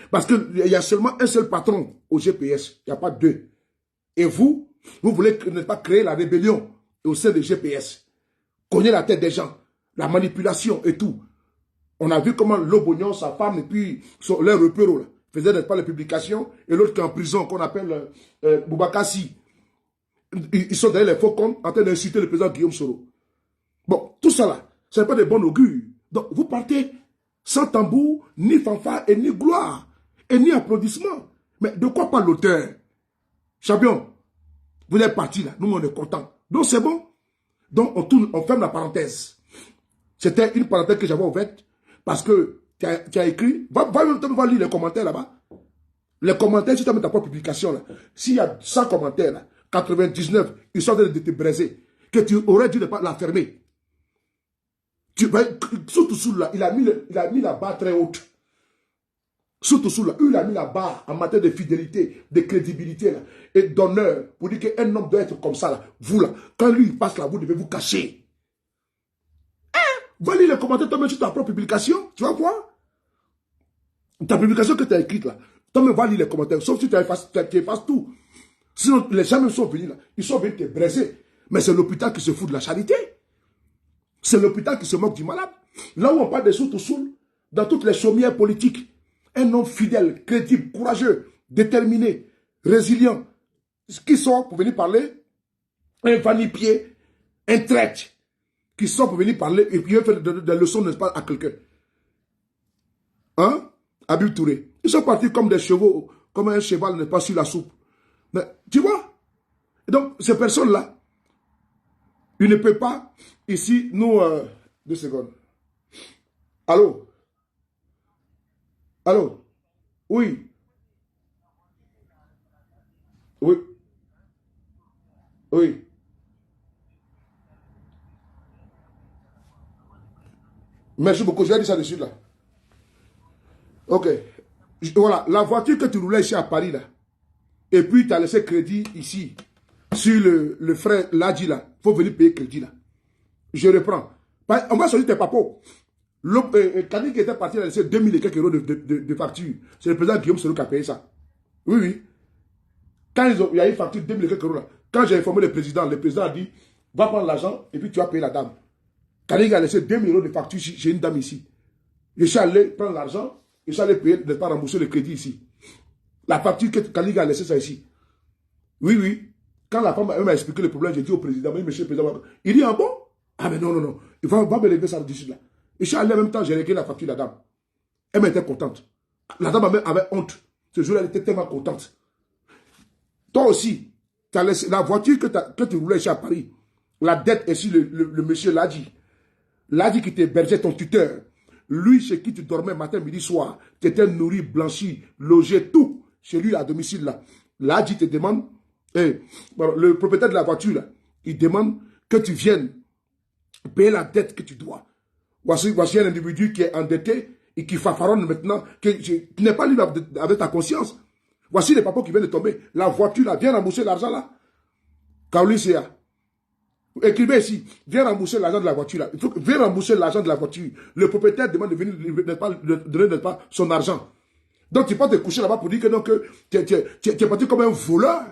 Parce qu'il y a seulement un seul patron au GPS. Il n'y a pas deux. Et vous voulez ne pas créer la rébellion au sein des GPS. Cogner la tête des gens. La manipulation et tout. On a vu comment Lobognon, sa femme, et puis leur repero, faisaient pas les publications. Et l'autre qui est en prison, qu'on appelle Boubakassi. Ils sont derrière les faux comptes en train d'insulter le président Guillaume Soro. Bon, tout ça là. Ce n'est pas de bon augure. Donc, vous partez sans tambour, ni fanfare, et ni gloire, et ni applaudissement. Mais de quoi parle l'auteur? Champion, vous êtes parti là, nous on est contents. Donc c'est bon. Donc on ferme la parenthèse. C'était une parenthèse que j'avais ouverte parce que tu as écrit. Va lire les commentaires là-bas. Les commentaires, si tu as mis ta propre publication là, s'il y a 100 commentaires là, 99, ils sont de te briser, que tu aurais dû ne pas la fermer. Surtout sous là, il a mis la barre très haute. Surtout sous là, il a mis la barre en matière de fidélité, de crédibilité là, et d'honneur pour dire qu'un homme doit être comme ça là. Vous là, quand lui il passe là, vous devez vous cacher. Va lire les commentaires, toi-même sur ta propre publication, tu vas voir. Ta publication que tu as écrite là, toi-même va lire les commentaires, sauf si tu effaces tout. Sinon, les gens même sont venus là, ils sont venus te briser. Mais c'est l'hôpital qui se fout de la charité. C'est l'hôpital qui se moque du malade. Là où on parle des sous dans toutes les chaumières politiques, un homme fidèle, crédible, courageux, déterminé, résilient, qui sort pour venir parler, un vanipier, un traître, qui sort pour venir parler et puis faire des leçons, n'est-ce pas, à quelqu'un. Hein? Habib Touré. Ils sont partis comme des chevaux, comme un cheval n'est pas sur la soupe. Mais, tu vois? Et donc, ces personnes-là, ils ne peuvent pas, ici, nous, 2 secondes. Allô? Allô? Oui. Oui. Oui. Merci beaucoup, j'ai dit ça dessus là. Ok. Voilà, la voiture que tu roulais ici à Paris là, et puis tu as laissé crédit ici, sur le frère Ladji là, il faut venir payer crédit là. Je reprends. On va choisir tes papos. Kadi qui était parti, il a laissé 2000 et quelques euros de facture. C'est le président Guillaume Soro qui a payé ça. Oui, oui. Quand il y a une facture de 2000 et quelques euros là, quand j'ai informé le président a dit, va prendre l'argent et puis tu vas payer la dame. Kadi a laissé 2000 euros de facture chez une dame ici. Je suis allé prendre l'argent, je suis allé payer, ne pas rembourser le crédit ici. La facture que Kadi a laissé ça ici. Oui, oui. Quand la femme m'a expliqué le problème, j'ai dit au président, mais monsieur le président, il dit, ah bon? Ah mais non, non, non. Il va me régler ça dessus là. Et je suis allé en même temps, j'ai réglé la facture de la dame. Elle était contente. La dame avait honte. Ce jour-là, elle était tellement contente. Toi aussi, as laissé, la voiture que tu roulais ici à Paris, la dette est sur le monsieur Ladji. Ladji qui t'hébergeait ton tuteur. Lui, chez qui tu dormais matin, midi, soir. Tu étais nourri, blanchi, logé, tout. Chez lui, à domicile là. Ladji te demande, le propriétaire de la voiture là, il demande que tu viennes payer la dette que tu dois. Voici un individu qui est endetté et qui fafaronne maintenant, qui n'est pas libre avec ta conscience. Voici les papas qui viennent de tomber. La voiture là, viens rembourser l'argent là. Kaouli Sea. Écrivez ici, viens rembourser l'argent de la voiture là. Viens rembourser l'argent de la voiture. Le propriétaire demande de venir donner pas son argent. Donc tu peux te coucher là-bas pour dire que non, que tu es parti comme un voleur.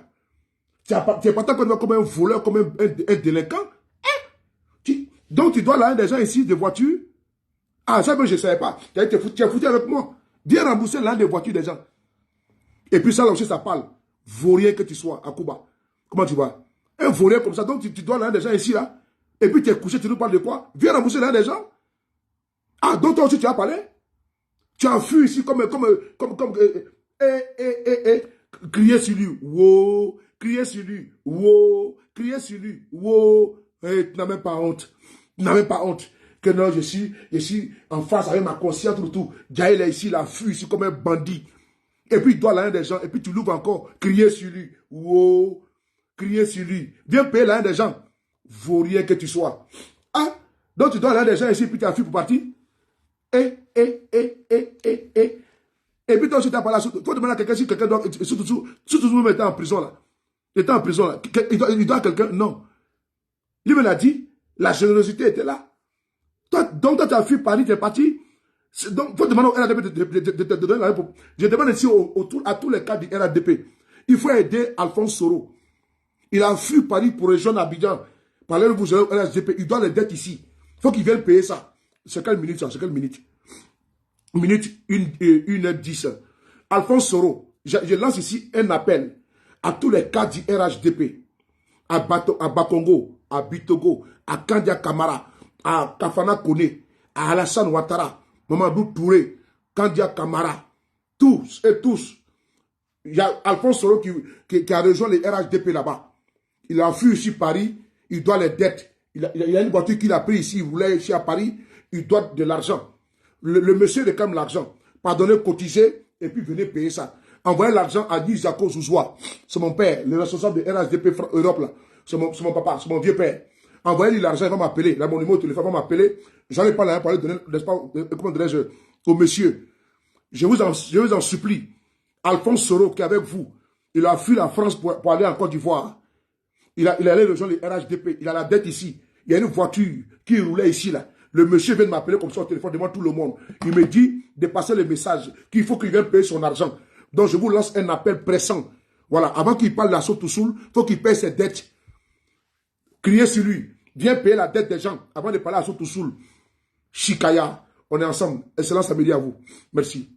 Tu es parti comme un voleur, comme un délinquant. Donc tu dois l'argent des gens ici, des voitures. Ah, ça, je ne savais pas. Tu es foutu avec moi. Viens rembourser l'argent des voitures des gens. Et puis ça, là aussi, ça parle. Vaurien que tu sois, à Cuba. Comment tu vois? Un vaurien comme ça, donc tu dois l'argent des gens ici, là. Et puis tu es couché, tu nous parles de quoi? Viens rembourser l'argent des gens. Ah, donc toi aussi, tu as parlé? Tu as fui ici comme crier sur lui. Wow. Crier sur lui. Wow. Crier sur lui. Wow. Tu n'as même pas honte. Tu n'as même pas honte. Que non, je suis en face avec ma conscience, tout. Jaïl est ici, il a fui ici comme un bandit. Et puis il doit l'argent des gens. Et puis tu l'ouvres encore. Crier sur lui. Wow. Crier sur lui. Viens payer l'argent des gens. Vaurien que tu sois. Ah. Donc tu dois l'argent des gens ici. Puis tu as fui pour partir. Et puis toi, si tu n'as pas là, il faut demander à quelqu'un si quelqu'un doit. Surtout nous mettre en prison là. Il était en prison là. Il doit quelqu'un. Non. Lui me l'a dit. La générosité était là. Donc toi, tu as fui Paris, tu es parti. Donc, il faut demander au RADP de te donner la réponse. Je demande ici à tous les cas du RADP. Il faut aider Alphonse Soro. Il a fui Paris pour rejoindre Abidjan. Parlez vous au RADP. Il doit les dettes ici. Il faut qu'il vienne payer ça. C'est quelle minute ça? C'est quelle minute? Minute 1h10. Alphonse Soro. Je lance ici un appel à tous les cas du RHDP. À Bakongo, à Bitogo, à Kandia Kamara, à Kafana Kone, à Alassane Ouattara, Mamadou Touré, Kandia Kamara, tous et tous. Il y a Alphonse Soro qui a rejoint les RHDP là-bas. Il a fui ici Paris, il doit les dettes. Il a une voiture qu'il a pris ici, il voulait ici à Paris, il doit de l'argent. Le monsieur réclame l'argent. Pardonnez, cotiser, et puis venez payer ça. Envoyez l'argent à Guy Jaco Zouzoua. C'est mon père, le responsable de RHDP Europe là. C'est mon papa, c'est mon vieux père. Envoyez-lui l'argent, il va m'appeler. Là, mon numéro de téléphone va m'appeler. J'en ai pas là pour aller donner, n'est-ce pas, comment dirais-je, au monsieur. Je vous en supplie. Alphonse Soro qui est avec vous, il a fui la France pour aller en Côte d'Ivoire. Il allait rejoindre les RHDP. Il a la dette ici. Il y a une voiture qui roulait ici là. Le monsieur vient de m'appeler comme ça au téléphone devant tout le monde. Il me dit de passer le message qu'il faut qu'il vienne payer son argent. Donc je vous lance un appel pressant. Voilà, avant qu'il parle de la Sotoussoul, il faut qu'il paye ses dettes. Criez sur lui. Viens payer la dette des gens avant de parler à Sotoussoul. Chikaya, on est ensemble. Excellence samedi à vous. Merci.